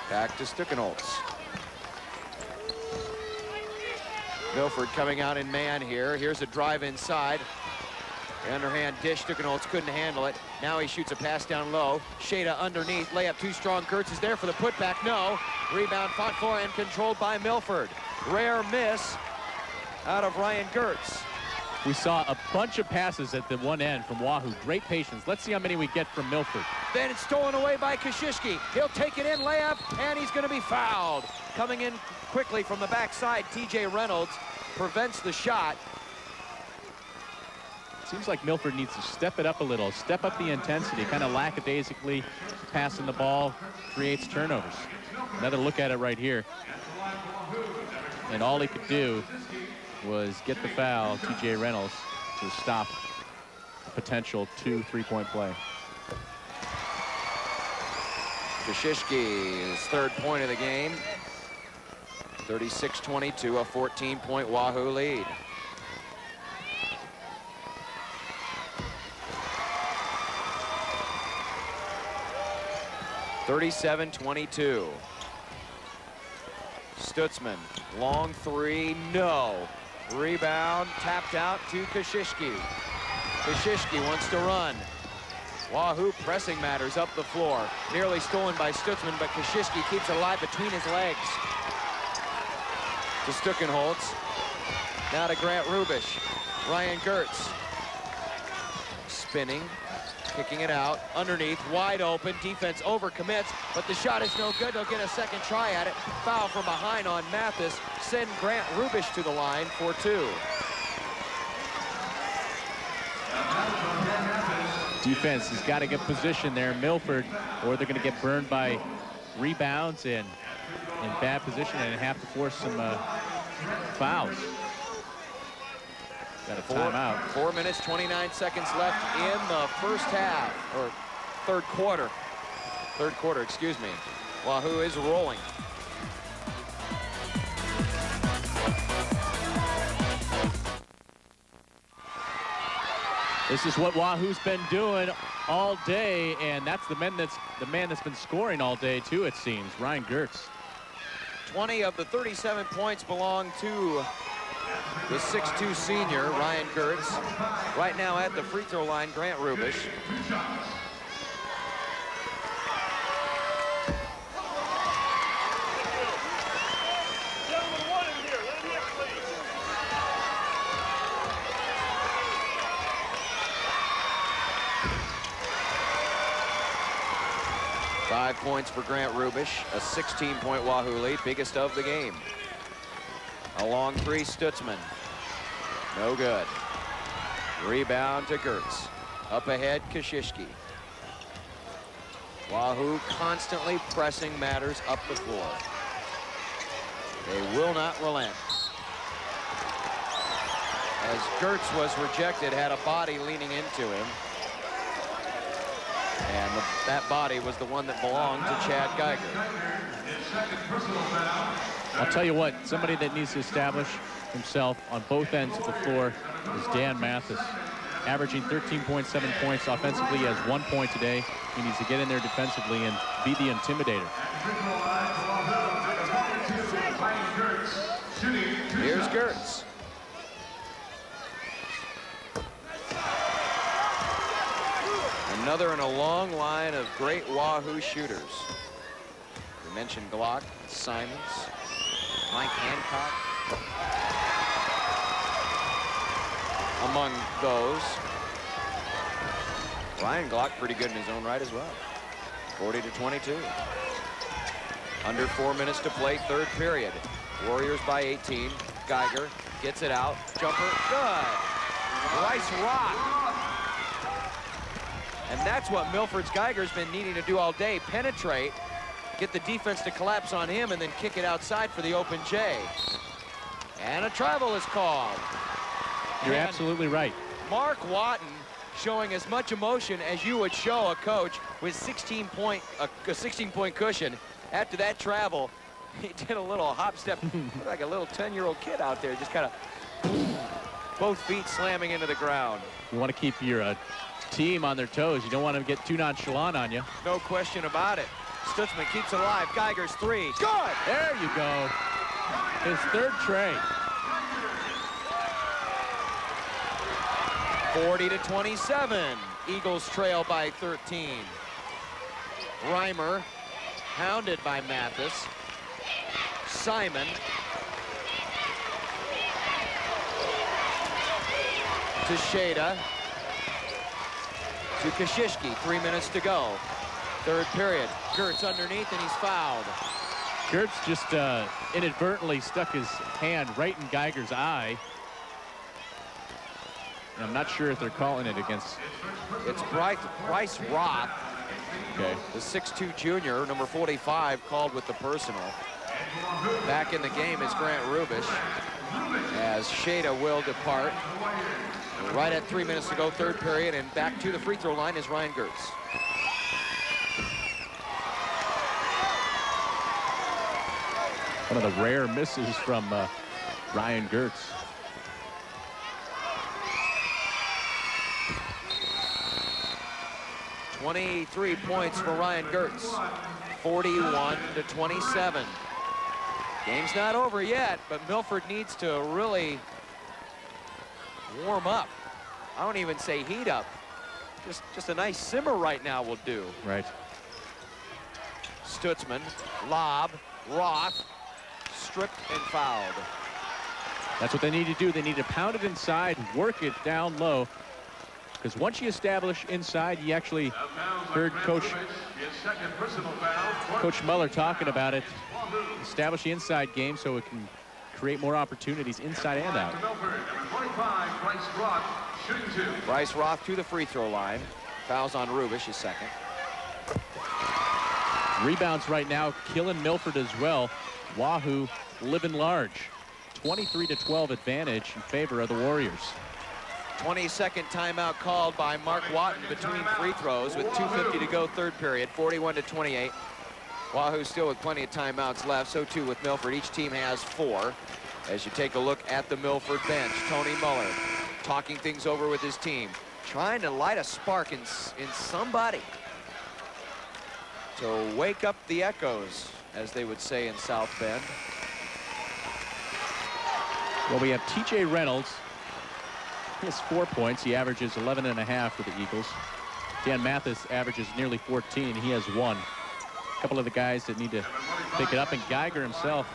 Back to Stuckenholtz. Milford coming out in man here. Here's a drive inside. The underhand dish, Stuckenholtz couldn't handle it. Now he shoots a pass down low. Shada underneath, layup too strong. Gertz is there for the putback, no. Rebound fought for and controlled by Milford. Rare miss out of Ryan Gertz. We saw a bunch of passes at the one end from Wahoo. Great patience. Let's see how many we get from Milford. Then it's stolen away by Kosciuszki. He'll take it in, layup, and he's going to be fouled. Coming in quickly from the backside, TJ Reynolds prevents the shot. Seems like Milford needs to step it up a little, step up the intensity, kind of lackadaisically passing the ball, creates turnovers. Another look at it right here. And all he could do was get the foul, TJ Reynolds, to stop a potential 2 3-point play. Kosciuszki's third point of the game. 36-22, a 14-point Wahoo lead. (37-22). Stutzman, long 3, no. Rebound, tapped out to Kosciuszki. Kosciuszki wants to run. Wahoo pressing matters up the floor. Nearly stolen by Stutzman, but Kosciuszki keeps it alive between his legs. To Stuckenholtz. Now to Grant Rubish. Ryan Gertz. Spinning. Kicking it out. Underneath. Wide open. Defense overcommits. But the shot is no good. They'll get a second try at it. Foul from behind on Mathis. Send Grant Rubish to the line for 2. Defense has got to get position there, Milford, or they're going to get burned by rebounds and in bad position and have to force some fouls. Got a timeout. 4 minutes, 29 seconds left in the first half, or third quarter. Third quarter, excuse me. Wahoo is rolling. This is what Wahoo's been doing all day, and that's the man that's been scoring all day too, it seems. Ryan Gertz. 20 of the 37 points belong to the 6'2 senior, Ryan Gertz. Right now at the free throw line, Grant Rubish. Five points for Grant Rubish, a 16-point Wahoo lead, biggest of the game. A long 3, Stutzman. No good. Rebound to Gertz. Up ahead, Kosciuszki. Wahoo constantly pressing matters up the floor. They will not relent. As Gertz was rejected, had a body leaning into him. And that body was the one that belonged to Chad Geiger. I'll tell you what, somebody that needs to establish himself on both ends of the floor is Dan Mathis. Averaging 13.7 points offensively. He has 1 point today. He needs to get in there defensively and be the intimidator. Here's Gertz. Another in a long line of great Wahoo shooters. We mentioned Glock, Simons, Mike Hancock. Among those, Ryan Glock pretty good in his own right as well. 40-22. Under 4 minutes to play, third period. Warriors by 18. Geiger gets it out. Jumper, good. Rice rock. And that's what Milford's Geiger's been needing to do all day. Penetrate, get the defense to collapse on him, and then kick it outside for the open J. And a travel is called. You're absolutely right. Mark Watton showing as much emotion as you would show a coach with a 16-point cushion after that travel. He did a little hop step, looked like a little 10-year-old kid out there, just kind of both feet slamming into the ground. You want to keep your team on their toes. You don't want to get too nonchalant on you. No question about it. Stutzman keeps it alive. Geiger's three. Good! There you go. His third tray. 40-27. Eagles trail by 13. Reimer hounded by Mathis. Simon to Shada. To Kashishki. 3 minutes to go. Third period. Gertz underneath and he's fouled. Gertz just inadvertently stuck his hand right in Geiger's eye. And I'm not sure if they're calling it against. It's Bryce Roth. Okay. The 6'2 junior, number 45, called with the personal. Back in the game is Grant Rubish as Shada will depart. Right at 3 minutes to go, third period, and back to the free throw line is Ryan Gertz. One of the rare misses from Ryan Gertz. .23 points for Ryan Gertz. 41-27. Game's not over yet, but Milford needs to really warm up. I don't even say heat up. Just a nice simmer right now will do. Right. Stutzman, lob, Roth, stripped and fouled. That's what they need to do. They need to pound it inside, work it down low. Because once you establish inside, you actually heard Coach Muller talking about it. Establish the inside game so it can create more opportunities inside and out. Bryce Roth to the free throw line. Fouls on Rubish, his second. Rebounds right now killing Milford as well. Wahoo living large. 23-12 advantage in favor of the Warriors. 22nd timeout called by Mark Watton between free throws with 2:50 to go, third period, 41-28. Wahoo still with plenty of timeouts left, so too with Milford. Each team has 4. As you take a look at the Milford bench, Tony Muller talking things over with his team, trying to light a spark in somebody to wake up the echoes, as they would say in South Bend. Well, we have TJ Reynolds. He has 4 points. He averages 11.5 for the Eagles. Dan Mathis averages nearly 14. He has 1. A couple of the guys that need to pick it up, and Geiger himself,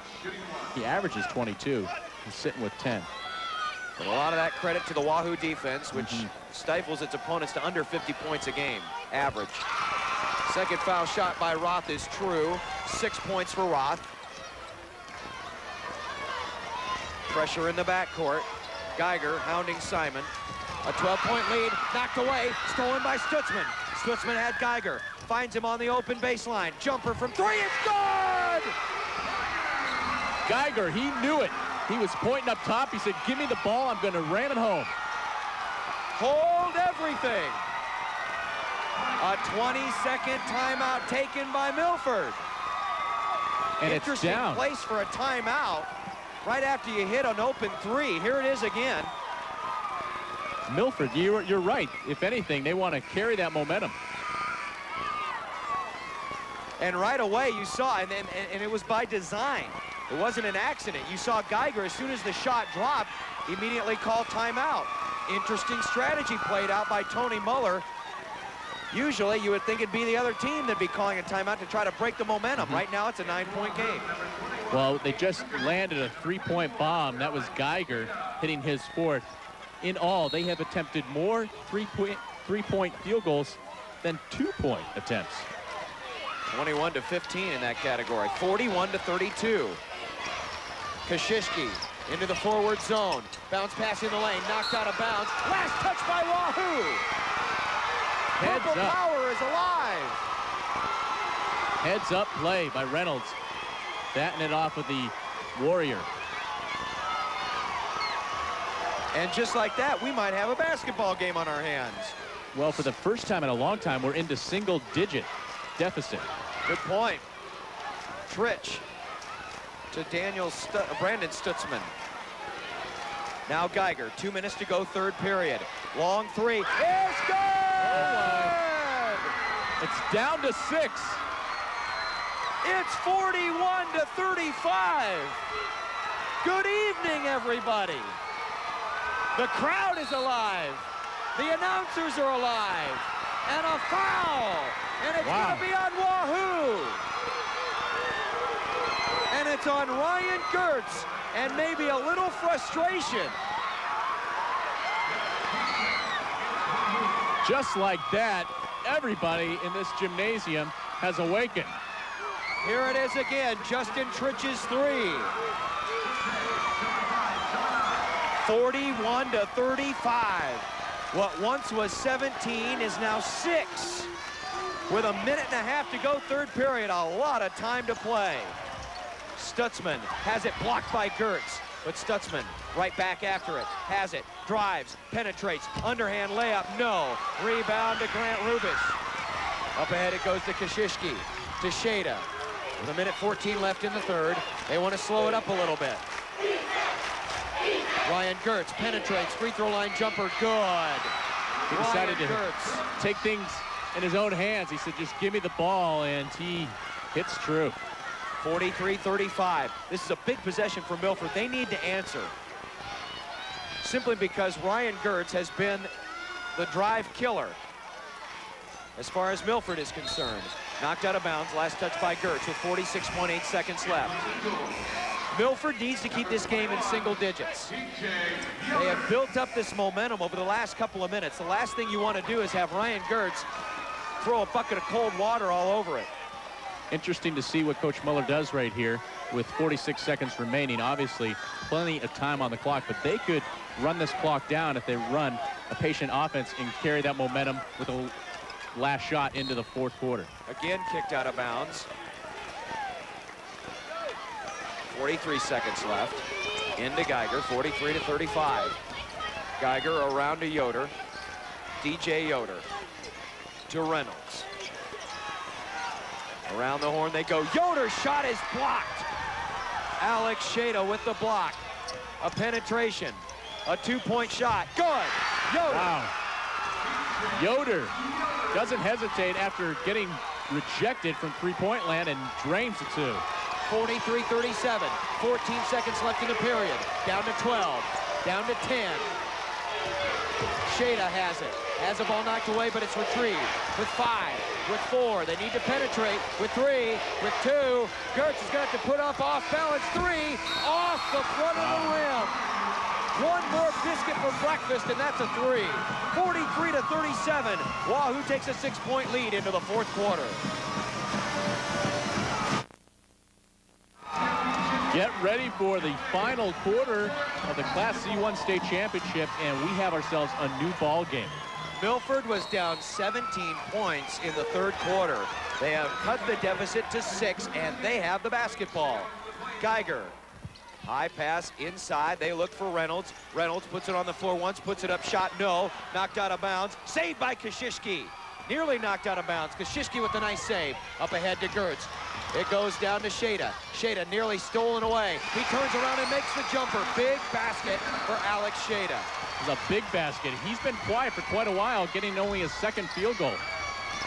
he averages 22. He's sitting with 10. But a lot of that credit to the Wahoo defense, which stifles its opponents to under 50 points a game, average. Second foul shot by Roth is true. 6 points for Roth. Pressure in the backcourt. Geiger hounding Simon. A 12-point lead, knocked away, stolen by Stutzman. Stutzman had Geiger, finds him on the open baseline. Jumper from 3, it's good! Geiger, he knew it. He was pointing up top. He said, give me the ball, I'm gonna ram it home. Hold everything. A 20-second timeout taken by Milford. And it's interesting down. Place for a timeout right after you hit an open 3. Here it is again. Milford, you're right. If anything, they want to carry that momentum. And right away you saw, and it was by design. It wasn't an accident. You saw Geiger, as soon as the shot dropped, immediately called timeout. Interesting strategy played out by Tony Muller. Usually you would think it'd be the other team that'd be calling a timeout to try to break the momentum. Right now it's a 9-point game. Well, they just landed a 3-point bomb. That was Geiger hitting his 4th. In all, they have attempted more three-point field goals than 2-point attempts. 21-15 in that category. 41-32. Kashishki into the forward zone. Bounce pass in the lane, knocked out of bounds. Last touch by Wahoo. Purple Power is alive. Heads up play by Reynolds. Batting it off with the Warrior. And just like that, we might have a basketball game on our hands. Well, for the first time in a long time, we're into single-digit deficit. Good point. Tritch to Brandon Stutzman. Now Geiger, 2 minutes to go, third period. Long three, it's good! It's down to 6. It's 41-35. Good evening, everybody. The crowd is alive. The announcers are alive. And a foul. And it's going to be on Wahoo. And it's on Ryan Gertz. And maybe a little frustration. Just like that, everybody in this gymnasium has awakened. Here it is again, Justin Tritch's three. 41-35. What once was 17 is now 6. With a minute and a half to go, third period, a lot of time to play. Stutzman has it blocked by Gertz, but Stutzman right back after it, has it, drives, penetrates, underhand layup, no. Rebound to Grant Rubish. Up ahead it goes to Kashishki, to Shada. With a minute 14 left in the third, they want to slow it up a little bit. Ryan Gertz penetrates, free throw line jumper, good. He decided to take things in his own hands. He said, just give me the ball, and he hits true. 43-35. This is a big possession for Milford. They need to answer. Simply because Ryan Gertz has been the drive killer as far as Milford is concerned. Knocked out of bounds, last touch by Gertz with 46.8 seconds left. Milford needs to keep this game in single digits. They have built up this momentum over the last couple of minutes. The last thing you want to do is have Ryan Gertz throw a bucket of cold water all over it. Interesting to see what Coach Muller does right here with 46 seconds remaining. Obviously, plenty of time on the clock, but they could run this clock down if they run a patient offense and carry that momentum with a last shot into the fourth quarter. Again kicked out of bounds. 43 seconds left. Into Geiger, 43-35. Geiger around to Yoder. DJ Yoder to Reynolds. Around the horn they go. Yoder's shot is blocked. Alex Shada with the block. A penetration. A two-point shot. Good. Yoder. Wow. Yoder doesn't hesitate after getting rejected from three-point land and drains the two. 43-37. 14 seconds left in the period. Down to 12. Down to 10. Shada has it. Has the ball knocked away, but it's retrieved. With 5, with 4. They need to penetrate. With 3, with 2. Gertz is going to have to put up off balance. 3, off the front of the rim. One more biscuit for breakfast, and that's a 3. 43-37. Wahoo takes a 6-point lead into the fourth quarter. Get ready for the final quarter of the Class C1 State Championship, and we have ourselves a new ball game. Milford was down 17 points in the third quarter. They have cut the deficit to 6, and they have the basketball. Geiger, high pass inside. They look for Reynolds. Reynolds puts it on the floor once, puts it up, shot, no. Knocked out of bounds. Saved by Kashishki. Nearly knocked out of bounds. Kashishki with a nice save. Up ahead to Gertz. It goes down to Shada. Shada nearly stolen away. He turns around and makes the jumper. Big basket for Alex Shada. It's a big basket. He's been quiet for quite a while, getting only his second field goal.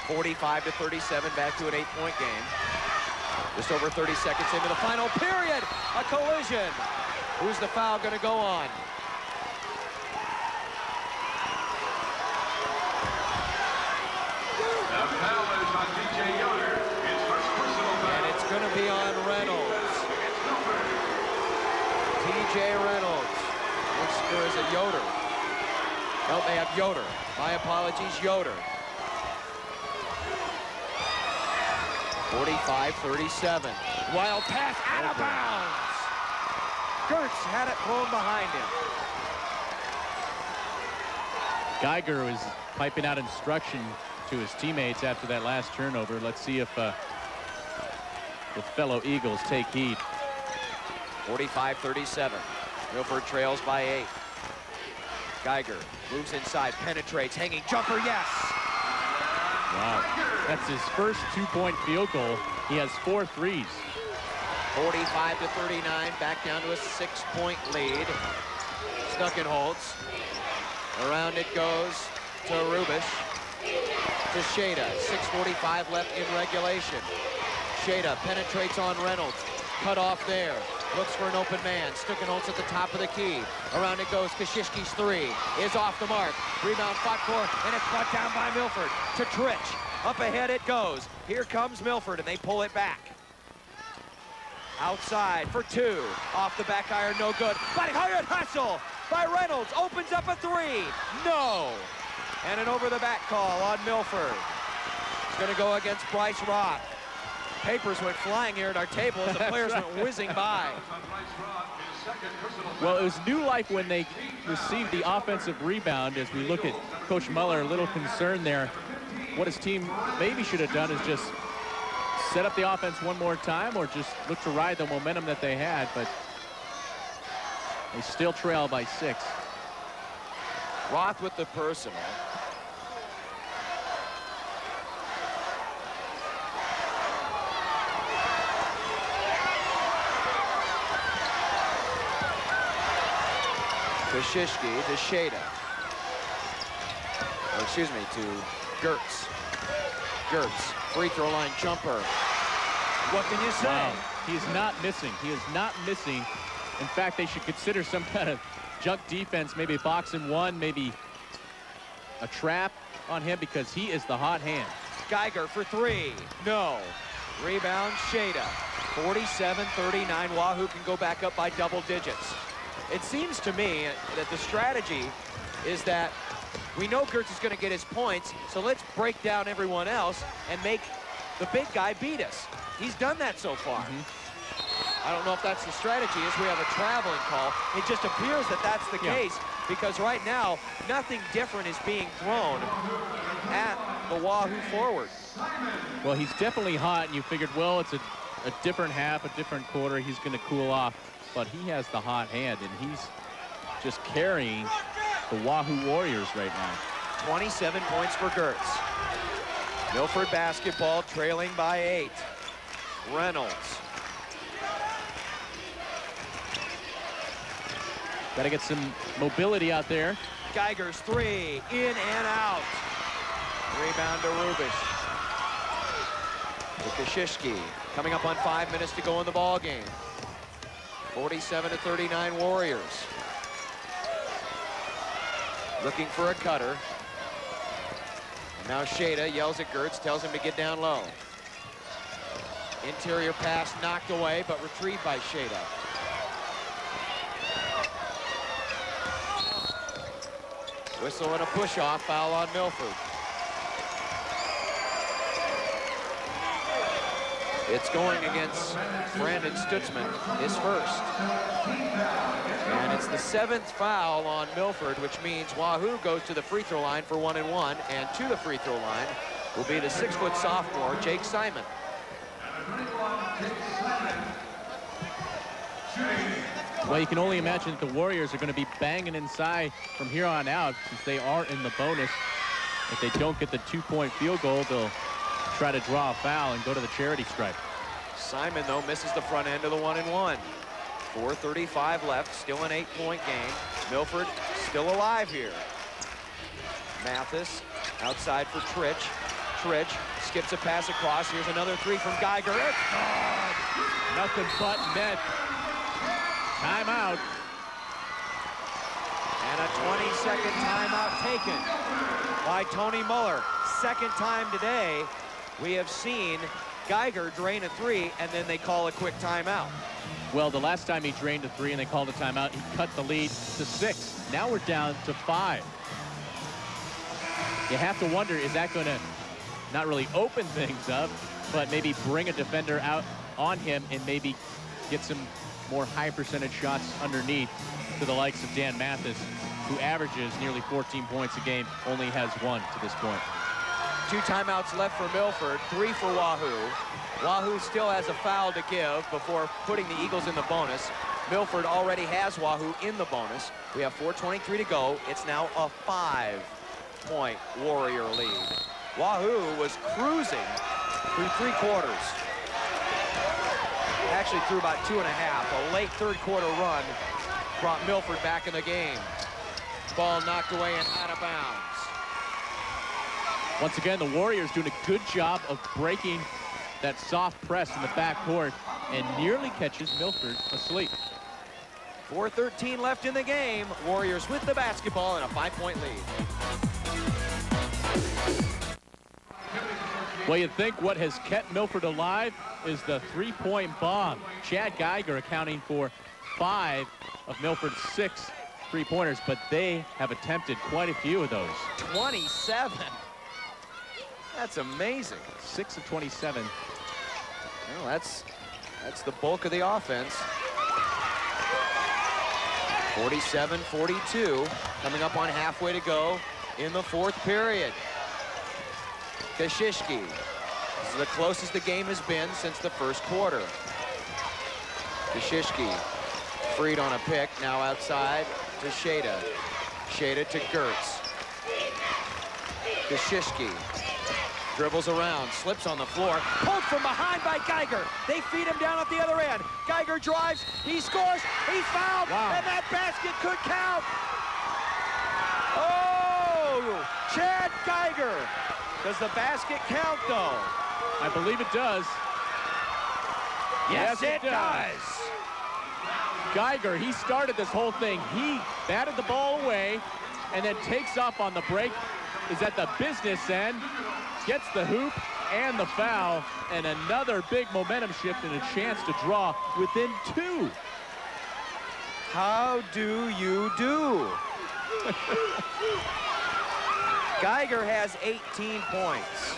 45-37, back to an 8-point game. Just over 30 seconds into the final period. A collision. Who's the foul going to go on? The foul is on DJ Yoder. His first personal foul. And it's going to be on Reynolds. TJ Reynolds. Or is it Yoder? No, they have Yoder. My apologies, Yoder. 45-37. Wild pass out of bounds. Gertz had it thrown behind him. Geiger was piping out instruction to his teammates after that last turnover. Let's see if the fellow Eagles take heed. 45-37. Milford trails by 8. Geiger moves inside, penetrates, hanging jumper, yes! Wow, that's his first 2-point field goal. He has 4 threes. 45-39, back down to a 6-point lead. Stuckenholtz. Around it goes to Rubish. To Shada. 6:45 left in regulation. Shada penetrates on Reynolds. Cut off there. Looks for an open man. Stuckenholtz at the top of the key. Around it goes. Kashishki's three is off the mark. Rebound fought for, and it's fought down by Milford. To Tritch. Up ahead it goes. Here comes Milford, and they pull it back. Outside for two. Off the back iron, no good. But hard hustle by Reynolds. Opens up a three. No. And an over-the-back call on Milford. It's going to go against Bryce Rock. Papers went flying here at our table as the players went whizzing by. Well, it was new life when they received the offensive rebound. As we look at Coach Muller, a little concerned there. What his team maybe should have done is just set up the offense one more time or just look to ride the momentum that they had, but they still trail by 6. Roth with the personal. Kashishki to Shada. Or excuse me, to Gertz. Gertz, free throw line jumper. What can you say? Wow. He is not missing. He is not missing. In fact, they should consider some kind of junk defense, maybe box and one, maybe a trap on him because he is the hot hand. Geiger for three. No. Rebound, Shada. 47-39. Wahoo can go back up by double digits. It seems to me that the strategy is that we know Gertz is going to get his points, so let's break down everyone else and make the big guy beat us. He's done that so far. I don't know if that's the strategy, as we have a traveling call. It just appears that that's the case, because right now, nothing different is being thrown at the Wahoo forward. Well, he's definitely hot, and you figured, well, it's a different half, a different quarter. He's going to cool off, but he has the hot hand, and he's just carrying the Wahoo Warriors right now. 27 points for Gertz. Milford basketball trailing by 8. Reynolds. Got to get some mobility out there. Geiger's three, in and out. Rebound to Rubish. To Kashishki, coming up on 5 minutes to go in the ball game. 47-39 Warriors. Looking for a cutter. And now Shada yells at Gertz, tells him to get down low. Interior pass knocked away, but retrieved by Shada. Whistle and a push-off, foul on Milford. It's going against Brandon Stutzman, his first. And it's the 7th foul on Milford, which means Wahoo goes to the free throw line for 1 and 1, and to the free throw line will be the 6-foot sophomore, Jake Simon. Well, you can only imagine that the Warriors are going to be banging inside from here on out, since they are in the bonus. If they don't get the 2-point field goal, they'll try to draw a foul and go to the charity stripe. Simon, though, misses the front end of the 1 and 1. 4:35 left, still an 8-point game. Milford still alive here. Mathis outside for Tritch. Tritch skips a pass across. Here's another three from Geiger. It's good. Nothing but net. Timeout. And a 20-second timeout taken by Tony Muller. Second time today we have seen Geiger drain a three, and then they call a quick timeout. Well, the last time he drained a three and they called a timeout, he cut the lead to 6. Now we're down to 5. You have to wonder, is that going to not really open things up, but maybe bring a defender out on him and maybe get some more high percentage shots underneath to the likes of Dan Mathis, who averages nearly 14 points a game, only has 1 to this point. 2 timeouts left for Milford, 3 for Wahoo. Wahoo still has a foul to give before putting the Eagles in the bonus. Milford already has Wahoo in the bonus. We have 4:23 to go. It's now a 5-point Warrior lead. Wahoo was cruising through 3 quarters. actually threw about 2.5. A late third quarter run brought Milford back in the game. Ball knocked away and out of bounds. Once again, the Warriors doing a good job of breaking that soft press in the backcourt and nearly catches Milford asleep. 4:13 left in the game. Warriors with the basketball and a 5-point lead. Well, you'd think what has kept Milford alive is the three-point bomb. Chad Geiger accounting for 5 of Milford's 6 three-pointers, but they have attempted quite a few of those. 27. That's amazing. 6 of 27. Well, that's the bulk of the offense. 47-42, coming up on halfway to go in the 4th period. Kashishki. This is the closest the game has been since the 1st quarter. Kashishki freed on a pick, now outside to Shada. Shada to Gertz. Kashishki dribbles around, slips on the floor, pulled from behind by Geiger. They feed him down at the other end. Geiger drives, he scores, he's fouled, and that basket could count. Oh, Chad Geiger. Does the basket count, though? I believe it does. Yes, it does. Geiger, he started this whole thing. He batted the ball away and then takes off on the break, is at the business end, gets the hoop and the foul, and another big momentum shift and a chance to draw within 2. How do you do? Geiger has 18 points.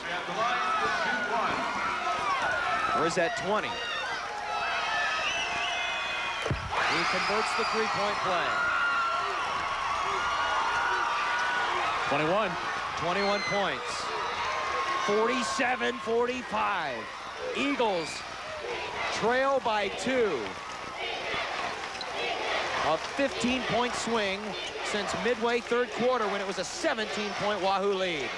Or is that 20? He converts the three-point play. 21. 21 points. 47-45. Eagles trail by 2. A 15-point swing since midway 3rd quarter when it was a 17-point Wahoo lead.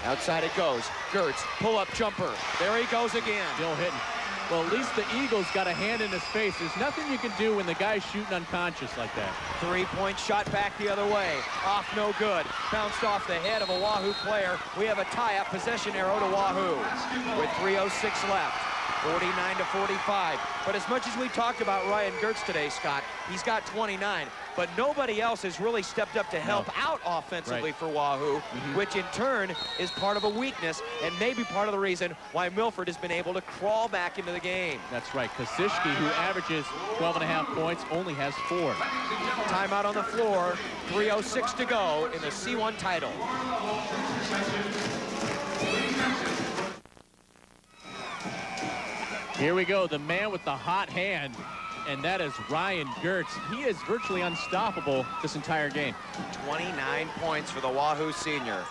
Outside it goes. Gertz, pull-up jumper. There he goes again. Still hitting. Well, at least the Eagles got a hand in his face. There's nothing you can do when the guy's shooting unconscious like that. 3-point shot back the other way. Off no good. Bounced off the head of a Wahoo player. We have a tie-up possession arrow to Wahoo with 3:06 left. 49-45. But as much as we talked about Ryan Gertz today, Scott, he's got 29. But nobody else has really stepped up to help out offensively for Wahoo, which in turn is part of a weakness and maybe part of the reason why Milford has been able to crawl back into the game. That's right. Kosicki, who averages 12.5 points, only has 4. Timeout on the floor. 3:06 to go in the C1 title. Here we go, the man with the hot hand, and that is Ryan Gertz. He is virtually unstoppable this entire game. 29 points for the Wahoo senior.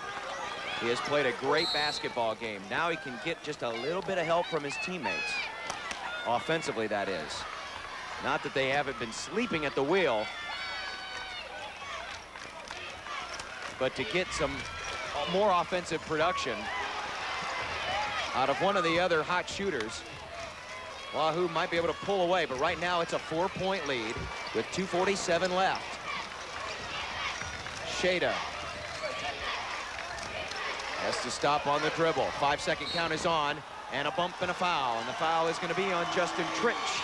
He has played a great basketball game. Now he can get just a little bit of help from his teammates. Offensively, that is. Not that they haven't been sleeping at the wheel, but to get some more offensive production out of one of the other hot shooters, Wahoo might be able to pull away, but right now it's a 4-point lead with 2:47 left. Shada has to stop on the dribble. 5-second count is on, and a bump and a foul, and the foul is going to be on Justin Tritch.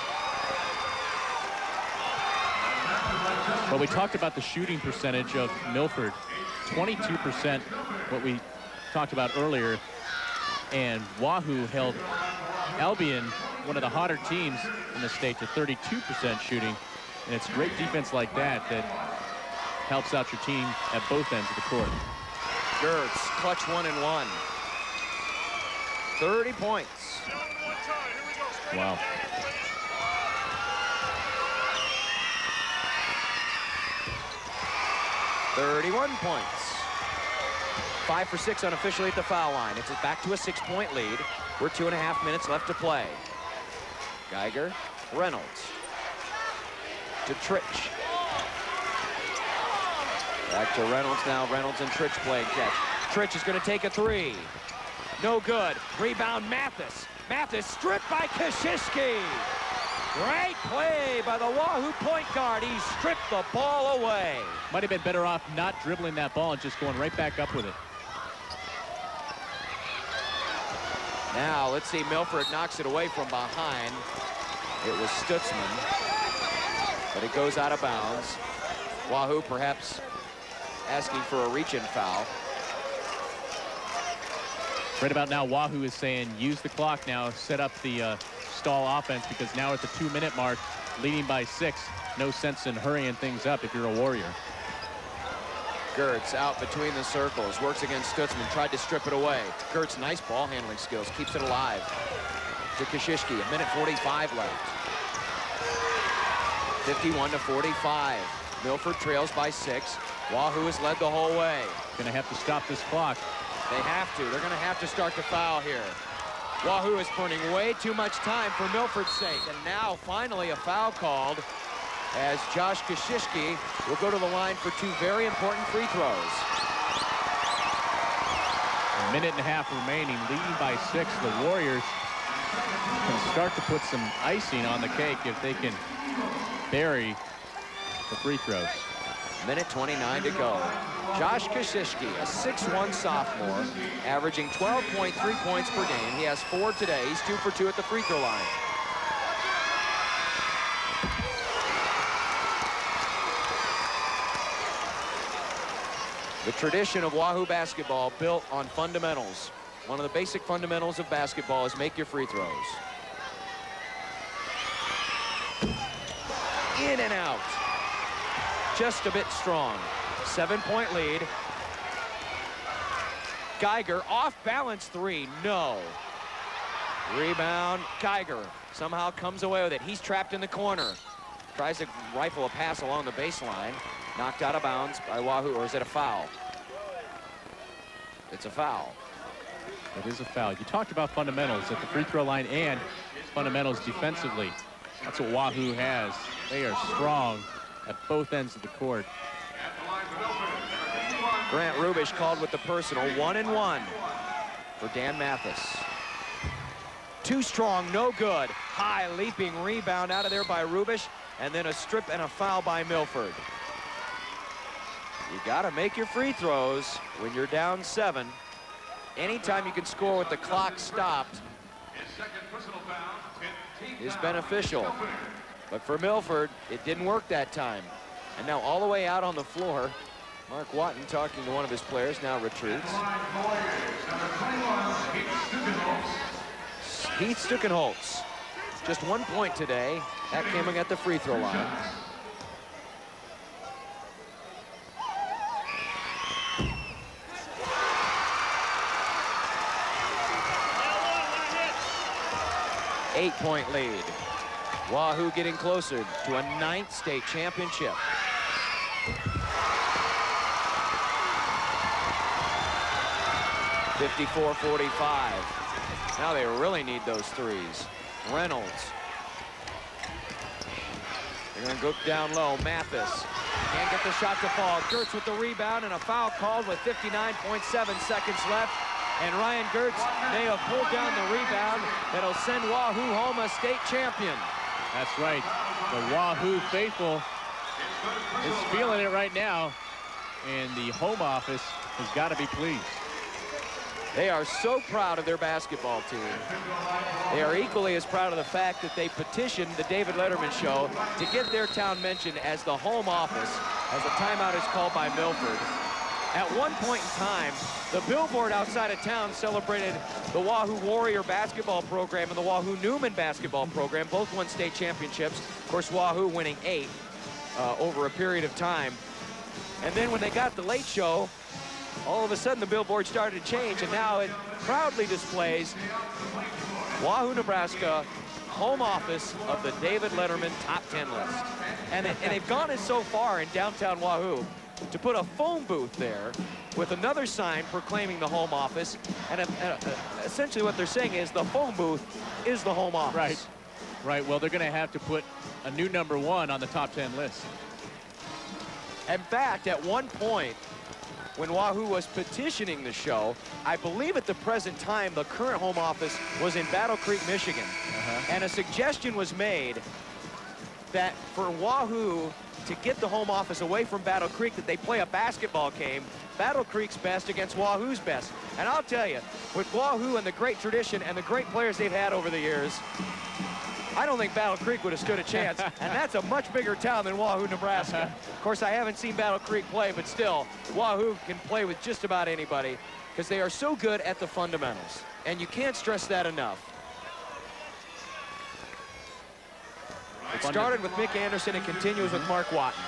Well, we talked about the shooting percentage of Milford, 22%, what we talked about earlier, and Wahoo held Albion, one of the hotter teams in the state, to 32% shooting, and it's great defense like that that helps out your team at both ends of the court. Gertz, clutch 1-and-1. 30 points. Wow. .31 points. 5 for 6 unofficially at the foul line. It's back to a 6-point lead. We're 2.5 minutes left to play. Geiger, Reynolds to Tritch. Back to Reynolds now. Reynolds and Tritch playing catch. Tritch is going to take a 3. No good. Rebound Mathis. Mathis stripped by Kashishki. Great play by the Wahoo point guard. He stripped the ball away. Might have been better off not dribbling that ball and just going right back up with it. Now let's see, Milford knocks it away from behind. It was Stutzman, but it goes out of bounds. Wahoo perhaps asking for a reach-in foul. Right about now, Wahoo is saying use the clock now, set up the stall offense, because now at the 2-minute mark, leading by 6. No sense in hurrying things up if you're a Warrior. Gertz out between the circles, works against Stutzman, tried to strip it away. Gertz, nice ball handling skills, keeps it alive. To Kashishki, 1:45 left. 51-45. Milford trails by 6. Wahoo has led the whole way. Gonna have to stop this clock. They have to. They're going to have to start the foul here. Wahoo is burning way too much time for Milford's sake. And now, finally, a foul called as Josh Kashishki will go to the line for 2 very important free throws. 1.5 minutes remaining, leading by 6. The Warriors can start to put some icing on the cake if they can bury the free throws. 1:29 to go. Josh Kashishki, a 6'1 sophomore, averaging 12.3 points per game. He has 4 today. He's 2 for 2 at the free throw line. The tradition of Wahoo basketball built on fundamentals. One of the basic fundamentals of basketball is make your free throws. In and out. Just a bit strong. 7-point lead. Geiger off balance 3. No. Rebound. Geiger somehow comes away with it. He's trapped in the corner. Tries to rifle a pass along the baseline. Knocked out of bounds by Wahoo. Or is it a foul? It's a foul. It is a foul. You talked about fundamentals at the free throw line and fundamentals defensively. That's what Wahoo has. They are strong at both ends of the court. Grant Rubish called with the personal. 1-1 for Dan Mathis. Too strong, no good. High leaping rebound out of there by Rubish, and then a strip and a foul by Milford. You got to make your free throws when you're down 7. Anytime you can score with the clock stopped is beneficial. But for Milford, it didn't work that time. And now all the way out on the floor, Mark Watton talking to one of his players, now retreats. Heath Stukenholtz, just 1 point today. That came at the free throw line. Eight-point lead. Wahoo getting closer to a 9th state championship. (54-45). Now they really need those threes. Reynolds. They're going to go down low. Mathis can't get the shot to fall. Gertz with the rebound, and a foul called with 59.7 seconds left. And Ryan Gertz may have pulled down the rebound that'll send Wahoo home a state champion. That's right. The Wahoo faithful is feeling it right now, and the home office has got to be pleased. They are so proud of their basketball team. They are equally as proud of the fact that they petitioned the David Letterman Show to get their town mentioned as the home office, as a timeout is called by Milford. At one point in time, the billboard outside of town celebrated the Wahoo Warrior basketball program and the Wahoo Newman basketball program. Both won state championships. Of course, Wahoo winning 8 over a period of time. And then when they got the late show, all of a sudden the billboard started to change, and now it proudly displays Wahoo, Nebraska, home office of the David Letterman Top 10 list. And they've gone as so far in downtown Wahoo to put a phone booth there with another sign proclaiming the home office, and essentially what they're saying is the phone booth is the home office. Right. Well, they're going to have to put a new #1 on the top 10 list. In fact, at one point, when Wahoo was petitioning the show, I believe at the present time, the current home office was in Battle Creek, Michigan. And a suggestion was made that for Wahoo to get the home office away from Battle Creek, that they play a basketball game, Battle Creek's best against Wahoo's best. And I'll tell you, with Wahoo and the great tradition and the great players they've had over the years, I don't think Battle Creek would have stood a chance. And that's a much bigger town than Wahoo, Nebraska. Of course, I haven't seen Battle Creek play, but still, Wahoo can play with just about anybody because they are so good at the fundamentals. And you can't stress that enough. It started with Mick Anderson and continues with Mark Watton.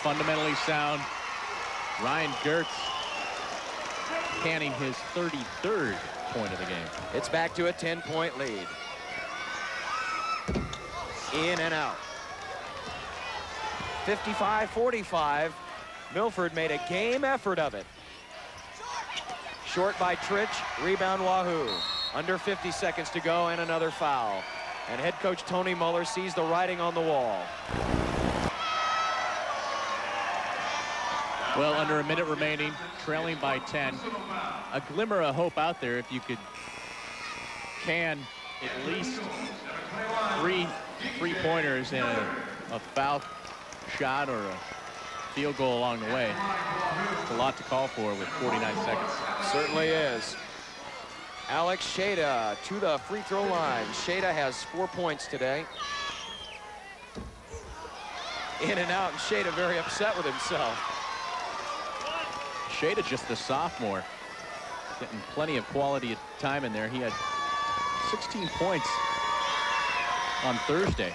Fundamentally sound. Ryan Gertz canning his 33rd point of the game. It's back to a 10-point lead. In and out. 55-45. Milford made a game effort of it. Short by Tritch, rebound Wahoo. Under 50 seconds to go and another foul. And head coach Tony Muller sees the writing on the wall. Well, under a minute remaining, trailing by 10. A glimmer of hope out there if you could can at least three three-pointers and a foul shot or a field goal along the way. It's a lot to call for with 49 seconds. Certainly is. Alex Shada to the free throw line. Shada has 4 points today. In and out, and Shada very upset with himself. Shada just a sophomore, getting plenty of quality time in there. He had 16 points on Thursday.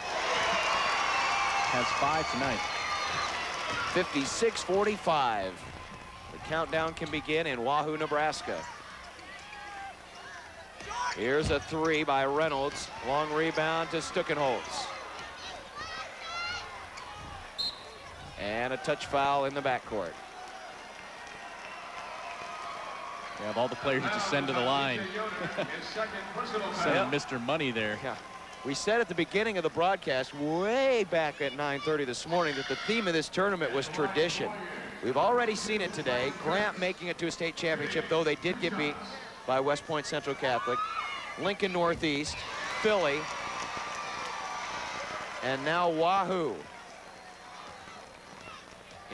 Has 5 tonight. 56-45. The countdown can begin in Wahoo, Nebraska. Here's a three by Reynolds. Long rebound to Stuckenholtz. And a touch foul in the backcourt. You have all the players just send to the line. Sending Mr. Money there. Yeah. We said at the beginning of the broadcast, way back at 9:30 this morning, that the theme of this tournament was tradition. We've already seen it today. Grant making it to a state championship, though they did get beat by West Point Central Catholic. Lincoln Northeast, Philly, and now Wahoo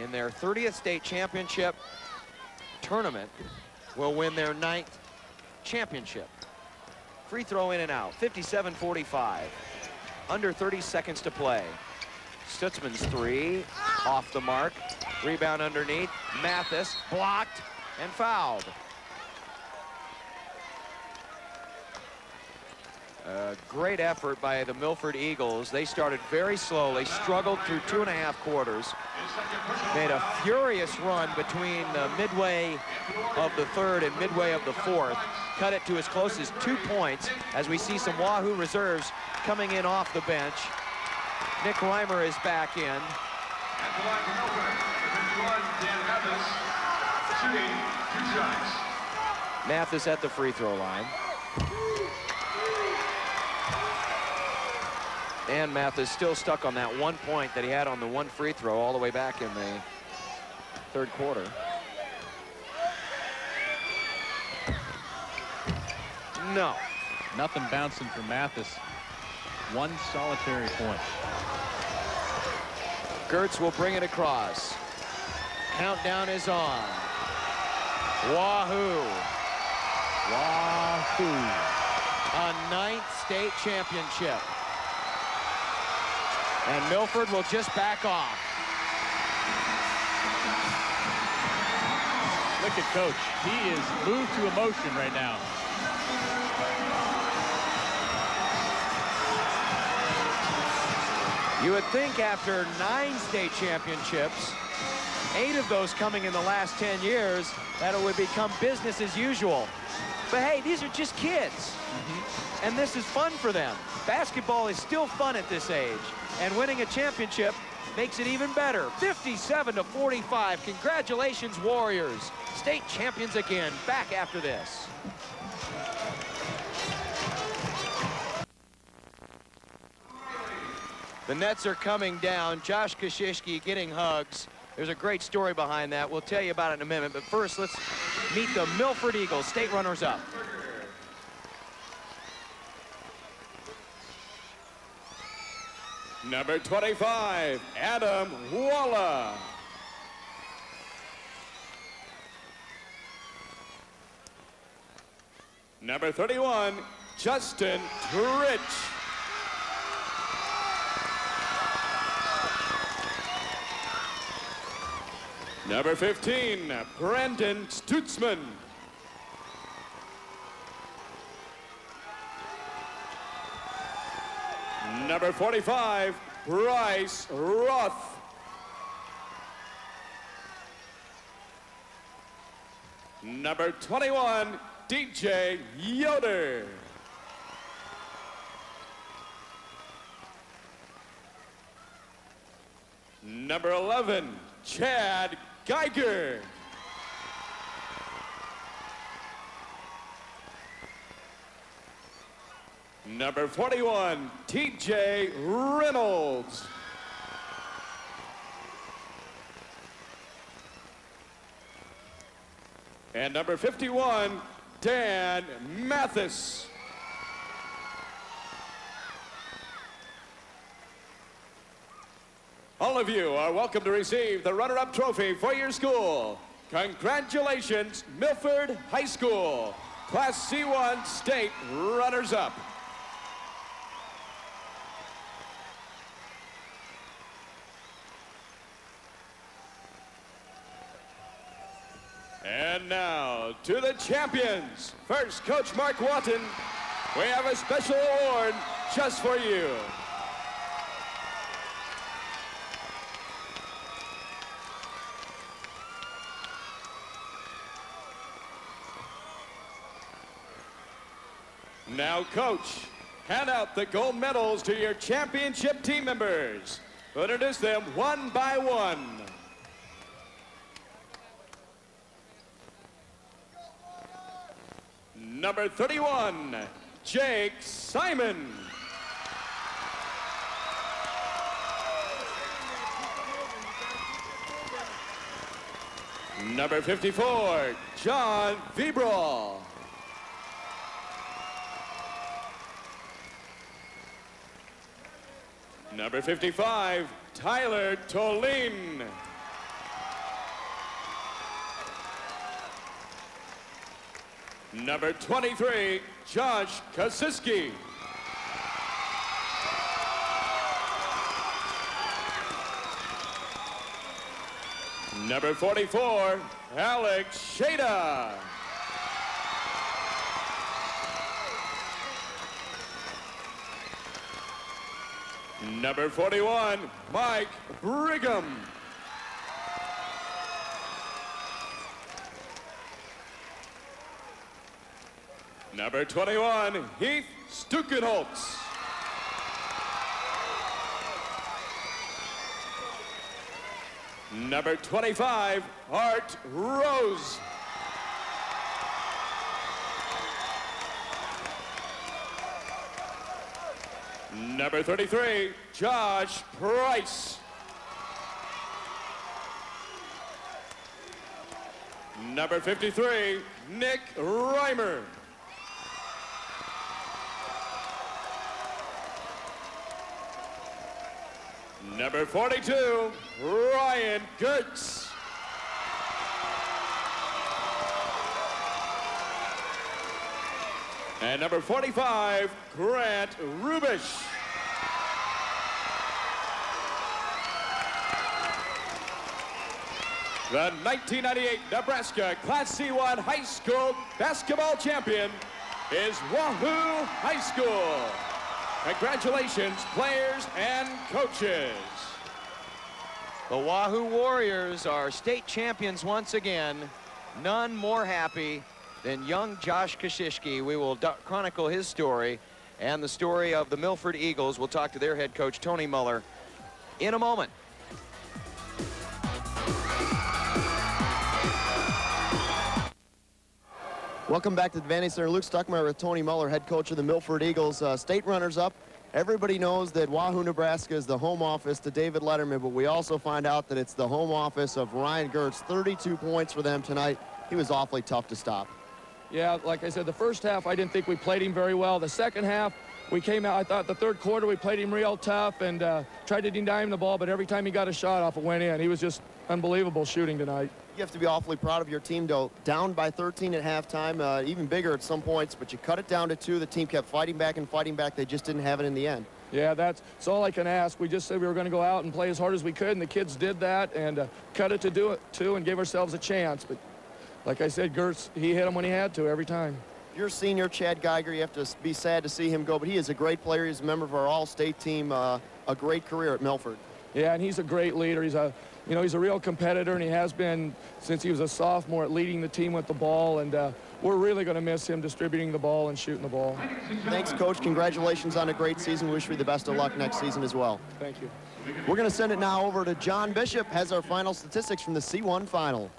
in their 30th state championship tournament will win their 9th championship. Free throw in and out, 57-45. Under 30 seconds to play. Stutzman's three, off the mark. Rebound underneath, Mathis blocked and fouled. A great effort by the Milford Eagles. They started very slowly, struggled through 2.5 quarters, made a furious run between the midway of the third and midway of the fourth, cut it to as close as 2 points as we see some Wahoo reserves coming in off the bench. Nick Reimer is back in. At the line for Milford, Dan Mathis, shooting 2 shots. Mathis at the free throw line. And Mathis still stuck on that 1 point that he had on the 1 free throw all the way back in the third quarter. No. Nothing bouncing for Mathis. 1 solitary point. Gertz will bring it across. Countdown is on. Wahoo. Wahoo. A 9th state championship. And Milford will just back off. Look at Coach. He is moved to emotion right now. You would think after 9 state championships, 8 of those coming in the last 10 years, that it would become business as usual. But hey, these are just kids. And this is fun for them. Basketball is still fun at this age. And winning a championship makes it even better. 57-45. Congratulations, Warriors. State champions again. Back after this. The nets are coming down. Josh Kashishki getting hugs. There's a great story behind that. We'll tell you about it in a minute. But first, let's meet the Milford Eagles, state runners-up. Number 25, Adam Walla. Number 31, Justin Trich. Number 15, Brandon Stutzman. Number 45, Bryce Roth. Number 21, DJ Yoder. Number 11, Chad Geiger. Number 41, TJ Reynolds. And number 51, Dan Mathis. All of you are welcome to receive the runner-up trophy for your school. Congratulations, Milford High School, Class C1 state runners-up. And now to the champions. First, Coach Mark Watton, we have a special award just for you. Now, Coach, hand out the gold medals to your championship team members. Introduce them one by one. Number 31, Jake Simon. Number 54, John Vibral. Number 55, Tyler Tolin. Number 23, Josh Kosiski. Number 44, Alex Shada. Number 41, Mike Brigham. Number 21, Heath Stukenholtz. Number 25, Art Rose. Number 33, Josh Price. Number 53, Nick Reimer. Number 42, Ryan Gertz. And number 45, Grant Rubish. The 1998 Nebraska Class C1 High School basketball champion is Wahoo High School. Congratulations, players and coaches. The Wahoo Warriors are state champions once again. None more happy than young Josh Kosiski. We will chronicle his story and the story of the Milford Eagles. We'll talk to their head coach, Tony Muller, in a moment. Welcome back to the Devaney Center. Luke Stuckmeyer with Tony Muller, head coach of the Milford Eagles. State runners-up. Everybody knows that Wahoo, Nebraska is the home office to David Letterman, but we also find out that it's the home office of Ryan Gertz. 32 points for them tonight. He was awfully tough to stop. Yeah, like I said, the first half, I didn't think we played him very well. The second half, we came out, I thought the third quarter, we played him real tough and tried to deny him the ball, but every time he got a shot off, it went in. He was just unbelievable shooting tonight. You have to be awfully proud of your team, though. Down by 13 at halftime, even bigger at some points, but you cut it down to 2. The team kept fighting back and fighting back. They just didn't have it in the end. Yeah, that's all I can ask. We just said we were going to go out and play as hard as we could, and the kids did that and cut it to do it, too, and gave ourselves a chance. But like I said, Gertz, he hit him when he had to every time. Your senior, Chad Geiger, you have to be sad to see him go, but he is a great player. He's a member of our all-state team, a great career at Milford. Yeah, and he's a great leader. He's a real competitor, and he has been since he was a sophomore at leading the team with the ball, and we're really going to miss him distributing the ball and shooting the ball. Thanks, Coach. Congratulations on a great season. Wish you the best of luck next season as well. Thank you. We're going to send it now over to John Bishop, has our final statistics from the C1 final.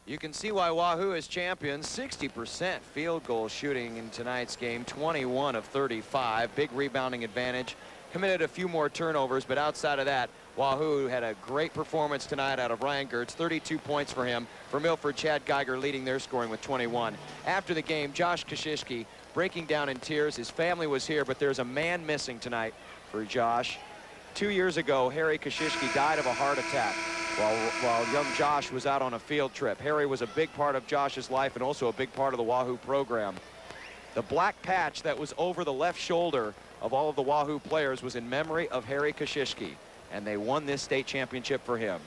You can see why Wahoo is champions. 60% field goal shooting in tonight's game, 21 of 35. Big rebounding advantage. Committed a few more turnovers, but outside of that, Wahoo had a great performance tonight out of Ryan Gertz. 32 points for him. For Milford, Chad Geiger leading their scoring with 21. After the game, Josh Kashishki breaking down in tears. His family was here, but there's a man missing tonight for Josh. 2 years ago, Harry Kashishki died of a heart attack while young Josh was out on a field trip. Harry was a big part of Josh's life and also a big part of the Wahoo program. The black patch that was over the left shoulder of all of the Wahoo players was in memory of Harry Kashishki, and they won this state championship for him.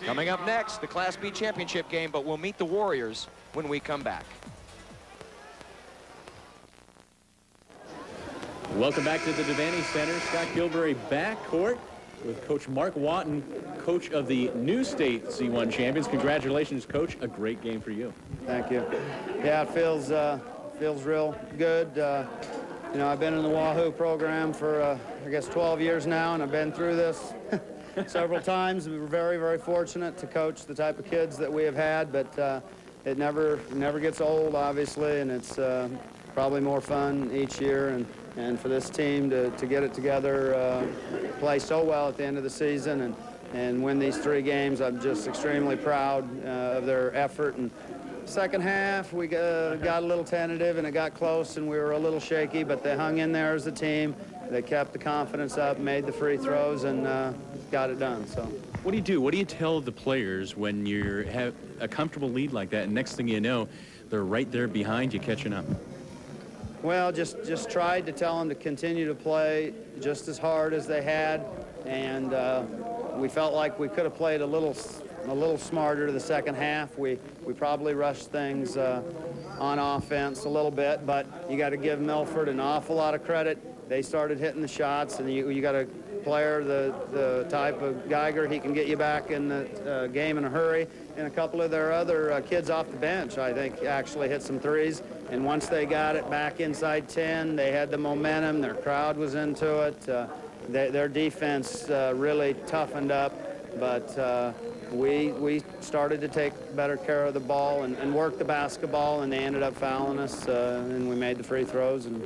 Coming up next, the Class B championship game, but we'll meet the Warriors when we come back. Welcome back to the Devaney Center. Scott Gilbury backcourt with Coach Mark Watton, coach of the new state C1 champions. Congratulations, Coach. A great game for you. Thank you. Yeah, it feels real good. You know, I've been in the Wahoo program for, I guess, 12 years now, and I've been through this several times. We were very, very fortunate to coach the type of kids that we have had, but it never gets old, obviously, and it's probably more fun each year. And for this team to get it together, play so well at the end of the season and win these 3 games, I'm just extremely proud of their effort. And second half, we got a little tentative and it got close and we were a little shaky, but they hung in there as a team. They kept the confidence up, made the free throws, and got it done. So, what do you do? What do you tell the players when you have a comfortable lead like that, and next thing you know, they're right there behind you catching up? Well, just tried to tell them to continue to play just as hard as they had, and we felt like we could have played a little smarter the second half. We probably rushed things on offense a little bit, but you got to give Milford an awful lot of credit. They started hitting the shots, and you got a player the type of Geiger, he can get you back in the game in a hurry. And a couple of their other kids off the bench, I think, actually hit some threes. And once they got it back inside 10, they had the momentum. Their crowd was into it. Their defense really toughened up. But we started to take better care of the ball and work the basketball, and they ended up fouling us, and we made the free throws. And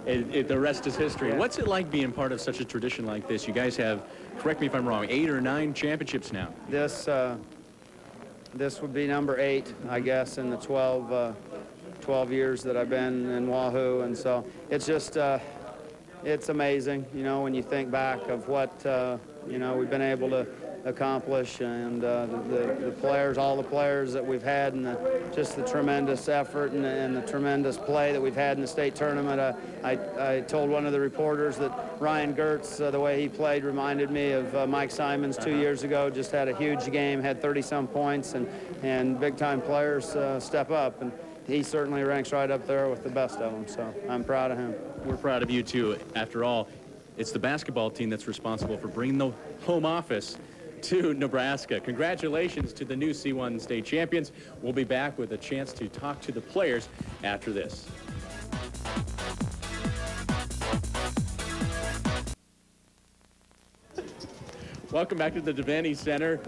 the rest is history. Yeah. What's it like being part of such a tradition like this? You guys have, correct me if I'm wrong, 8 or 9 championships now. This would be number 8, I guess, in the 12 years that I've been in Wahoo, and so it's just it's amazing, you know, when you think back of what you know, we've been able to accomplish, and the players, all the players that we've had, and just the tremendous effort and the tremendous play that we've had in the state tournament. I told one of the reporters that Ryan Gertz, the way he played, reminded me of Mike Simons 2 years ago. Just had a huge game, had 30-some points, and big-time players step up. And he certainly ranks right up there with the best of them, so I'm proud of him. We're proud of you, too. After all, it's the basketball team that's responsible for bringing the home office to Nebraska. Congratulations to the new C1 state champions. We'll be back with a chance to talk to the players after this. Welcome back to the Devaney Center.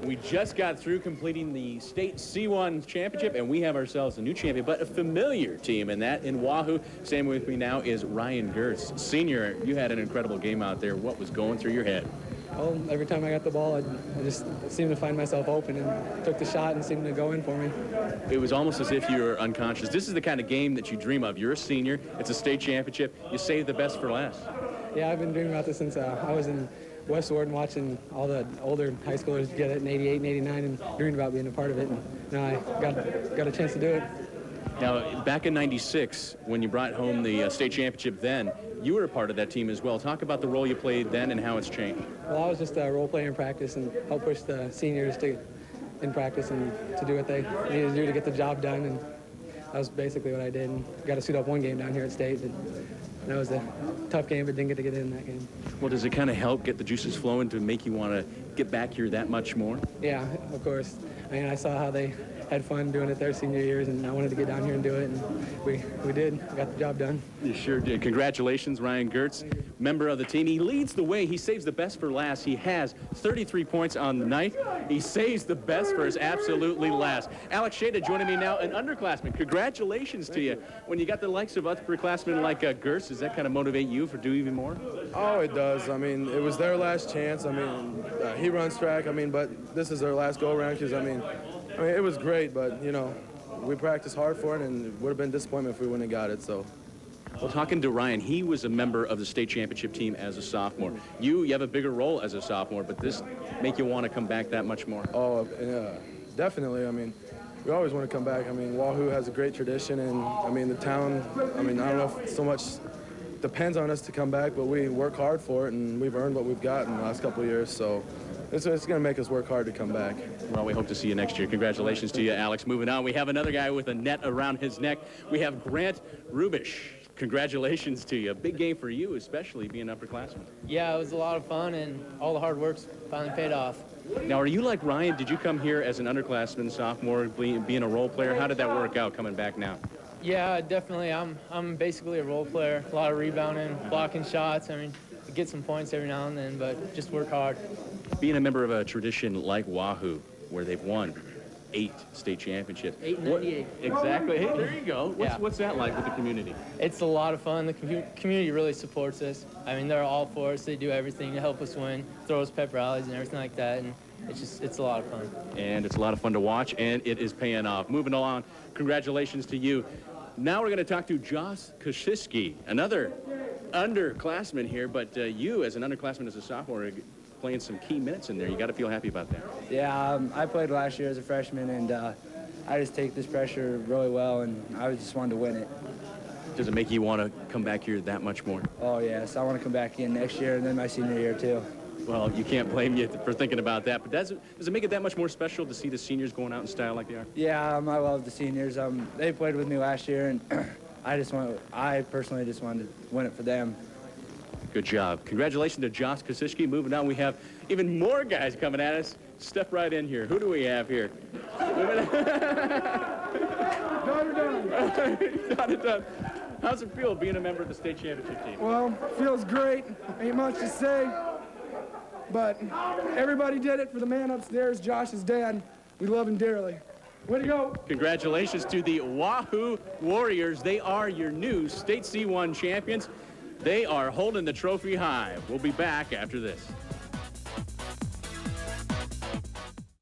We just got through completing the state C1 championship, and we have ourselves a new champion, but a familiar team, and that in Wahoo. Standing with me now is Ryan Gertz. Senior, you had an incredible game out there. What was going through your head? Well, every time I got the ball, I just seemed to find myself open and took the shot and seemed to go in for me. It was almost as if you were unconscious. This is the kind of game that you dream of. You're a senior. It's a state championship. You saved the best for last. Yeah, I've been dreaming about this since I was in West Ward and watching all the older high schoolers get it in 88 and 89 and dreamed about being a part of it. And now I got a chance to do it. Now, back in '96, when you brought home the state championship then, you were a part of that team as well. Talk about the role you played then and how it's changed. Well, I was just a role player in practice and helped push the seniors in practice and to do what they needed to do to get the job done. And that was basically what I did. And got to suit up one game down here at state. And that was a tough game, but didn't get to get in that game. Well, does it kind of help get the juices flowing to make you want to get back here that much more? Yeah, of course. I mean, I saw how they had fun doing it their senior years, and I wanted to get down here and do it, and we did. We got the job done. You sure did. Congratulations, Ryan Gertz, member of the team. He leads the way. He saves the best for last. He has 33 points on the night. He saves the best for his absolutely last. Alex Shada joining me now, an underclassman. Congratulations to you. When you got the likes of upperclassmen like Gertz, does that kind of motivate you for doing even more? Oh, it does. I mean, it was their last chance. I mean, he runs track. I mean, but this is their last go-around because, I mean, it was great, but, you know, we practiced hard for it, and it would have been disappointment if we wouldn't have got it, so. Well, talking to Ryan, he was a member of the state championship team as a sophomore. You have a bigger role as a sophomore, but this make you want to come back that much more? Oh, yeah, definitely. I mean, we always want to come back. I mean, Wahoo has a great tradition, and, I mean, the town, I mean, I don't know if so much depends on us to come back, but we work hard for it, and we've earned what we've got in the last couple of years, so. It's going to make us work hard to come back. Well, we hope to see you next year. Congratulations to you, Alex. Moving on, we have another guy with a net around his neck. We have Grant Rubish. Congratulations to you. A big game for you, especially being upperclassman. Yeah, it was a lot of fun, and all the hard work's finally paid off. Now, are you like Ryan? Did you come here as an underclassman, sophomore, being a role player? How did that work out coming back now? Yeah, definitely. I'm basically a role player. A lot of rebounding, blocking shots. I mean, I get some points every now and then, but just work hard. Being a member of a tradition like Wahoo, where they've won 8 state championships. 8 and 98. Exactly. Hey, there you go. Yeah. What's that like with the community? It's a lot of fun. The community really supports us. I mean, they're all for us. They do everything to help us win, throw us pep rallies and everything like that. And it's a lot of fun. And it's a lot of fun to watch, and it is paying off. Moving along, congratulations to you. Now we're going to talk to Josh Koshiski, another underclassman here, but you as an underclassman as a sophomore are playing some key minutes in there. You got to feel happy about that. Yeah, I played last year as a freshman, and I just take this pressure really well, and I just wanted to win it. Does it make you want to come back here that much more? Oh, yes. I want to come back again next year and then my senior year, too. Well, you can't blame you for thinking about that, but does it make it that much more special to see the seniors going out in style like they are? Yeah, I love the seniors. They played with me last year, and I personally just wanted to win it for them. Good job. Congratulations to Josh Kosicki. Moving on, we have even more guys coming at us. Step right in here. Who do we have here? Not done. How's it feel being a member of the state championship team? Well, feels great. Ain't much to say, but everybody did it for the man upstairs, Josh's dad. We love him dearly. Way to go. Congratulations to the Wahoo Warriors. They are your new state C1 champions. They are holding the trophy high. We'll be back after this.